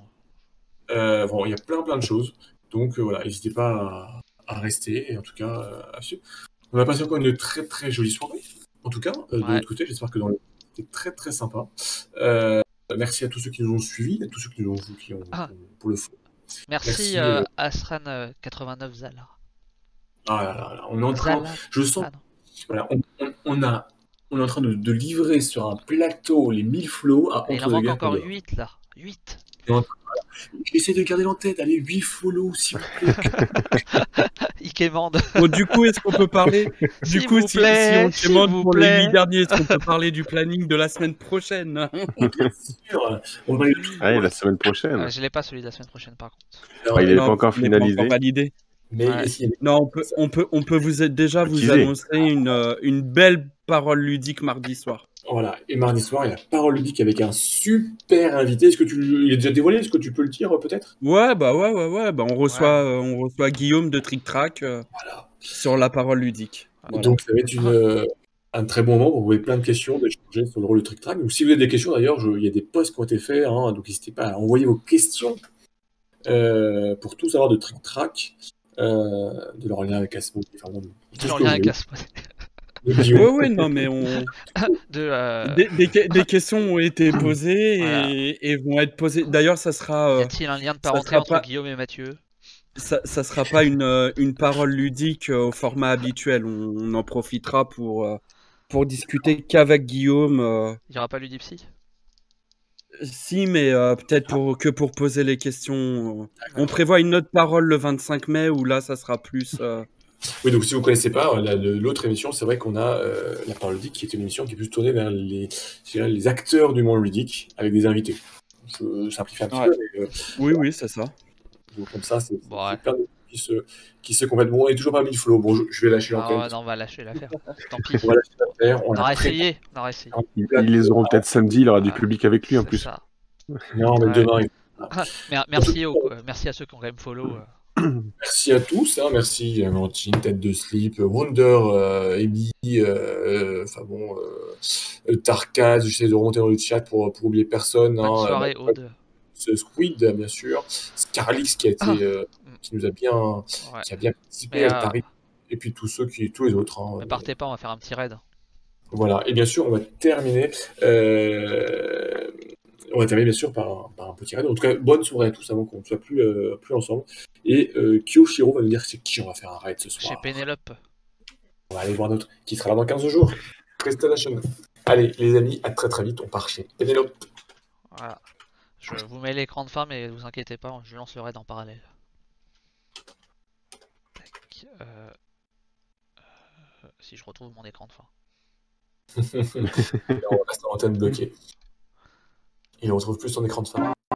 A: Bon, il y a plein de choses. Donc voilà, n'hésitez pas à rester, et en tout cas à suivre. On a passé encore une très très jolie soirée, en tout cas, de l'autre côté. J'espère que c'était très très sympa. Merci à tous ceux qui nous ont suivis, à tous ceux qui nous ont pour le fond.
B: Merci Asran89 Zala.
A: Ah là là là, on est en train,
B: Zala.
A: je sens,
B: Ah non.
A: voilà, on est en train de livrer sur un plateau les 1000 flots à
B: Il en
A: Entre deux
B: manque
A: guerres
B: encore
A: Pandore.
B: 8 là. 8.
A: Essayez de garder en tête, allez, 8 follow, s'il vous plaît.
B: Ikemande.
D: Bon, du coup, est-ce qu'on peut parler
B: S'il
D: Du coup,
B: vous
D: si
B: plaît,
D: on
B: s'il
D: demande
B: vous
D: pour les
B: plaît.
D: 8 derniers, est-ce qu'on peut parler du planning de la semaine prochaine?
A: Bien sûr, on va parler de tout.
C: Ouais, la semaine prochaine.
B: Je l'ai pas celui de la semaine prochaine par contre.
A: Alors,
C: il n'est
D: Non,
C: pas encore
D: il n'est pas encore
C: finalisé.
D: validé.
A: mais
B: Ouais.
A: essayez.
D: Non, on peut déjà vous
C: Teaser.
D: annoncer une belle parole ludique mardi soir.
A: Voilà, et mardi soir, il y a Parole ludique avec un super invité. Est-ce que il est déjà dévoilé? Est-ce que tu peux le dire peut-être?
D: Ouais, bah on reçoit Guillaume de Trick Track
A: Voilà.
D: sur la parole ludique. Voilà.
A: Donc ça va être un très bon moment pour vous poser plein de questions, d'échanger sur le rôle de Trick Track. Donc si vous avez des questions d'ailleurs, il y a des posts qui ont été faits, hein, donc n'hésitez pas à envoyer vos questions pour tout savoir de Trick Track, de leur lien avec Asmodée, enfin bon, tout ce
B: J'en
A: que vous
B: viens avec
A: voulez.
B: Asmodée.
A: De Guillaume.
D: Ouais, non, mais des questions ont été posées
B: Voilà.
D: et vont être posées. D'ailleurs, ça
B: Y
D: sera,
B: a-t-il un lien de parenté
D: sera
B: entre
D: pas-
B: Guillaume et Mathieu?
D: ça sera pas une parole ludique au format habituel. On en profitera pour discuter qu'avec Guillaume.
B: Il y aura pas Ludipsy?
D: Si, mais peut-être pour poser les questions. On prévoit une autre parole le 25 mai où là, ça sera plus.
A: Oui, donc si vous ne connaissez pas, l'autre émission, c'est vrai qu'on a La Parole ludique, qui est une émission qui est plus tournée vers je dirais, les acteurs du monde ludique, avec des invités. Je simplifie un petit
D: Ouais.
A: peu, mais
D: Oui, c'est ça.
A: comme ça, c'est
B: Bon, ouais.
A: plein de qui se complètent. Bon, on est toujours pas 1000 flow. Bon, je vais lâcher
B: Ah
A: l'antenne.
B: ouais, non, on va lâcher l'affaire. Tant pis.
A: On va lâcher l'affaire.
B: On
A: l'a
B: aura
A: très-
B: essayé. On aura essayé.
C: Ils les auront peut-être samedi, il aura du
B: Ouais.
C: public avec lui en
B: C'est
C: plus.
B: ça.
A: Non, mais
B: Ouais.
A: demain.
B: Merci à ceux qui ont quand même follow.
A: Merci à tous. Hein, merci Valentine, Tête de Slip, Wonder, Amy, enfin bon, Tarkaz. J'essaie de remonter dans le chat pour oublier personne.
B: Bonne
A: Hein,
B: soirée, Aude.
A: Squid, bien sûr. Scarlix qui nous a bien,
B: Ouais.
A: qui a bien participé
B: Mais,
A: à Paris. Et puis tous les autres. Hein,
B: Ne partez pas, on va faire un petit raid.
A: Voilà. Et bien sûr, on va terminer. On va terminer bien sûr par un petit raid. En tout cas, bonne soirée à tous avant qu'on ne soit plus ensemble. Et Kyoshiro va nous dire c'est qui on va faire un raid ce
B: Chez
A: soir.
B: Pénélope.
A: On va aller voir notre qui sera là dans 15 jours. Prestation. Allez, les amis, à très très vite. On part chez Pénélope.
B: Voilà. Je vous mets l'écran de fin, mais vous inquiétez pas, je lance le raid en parallèle. Tac, si je retrouve mon écran de fin.
A: Et on reste en antenne bloquée. Il ne retrouve plus son écran de fin.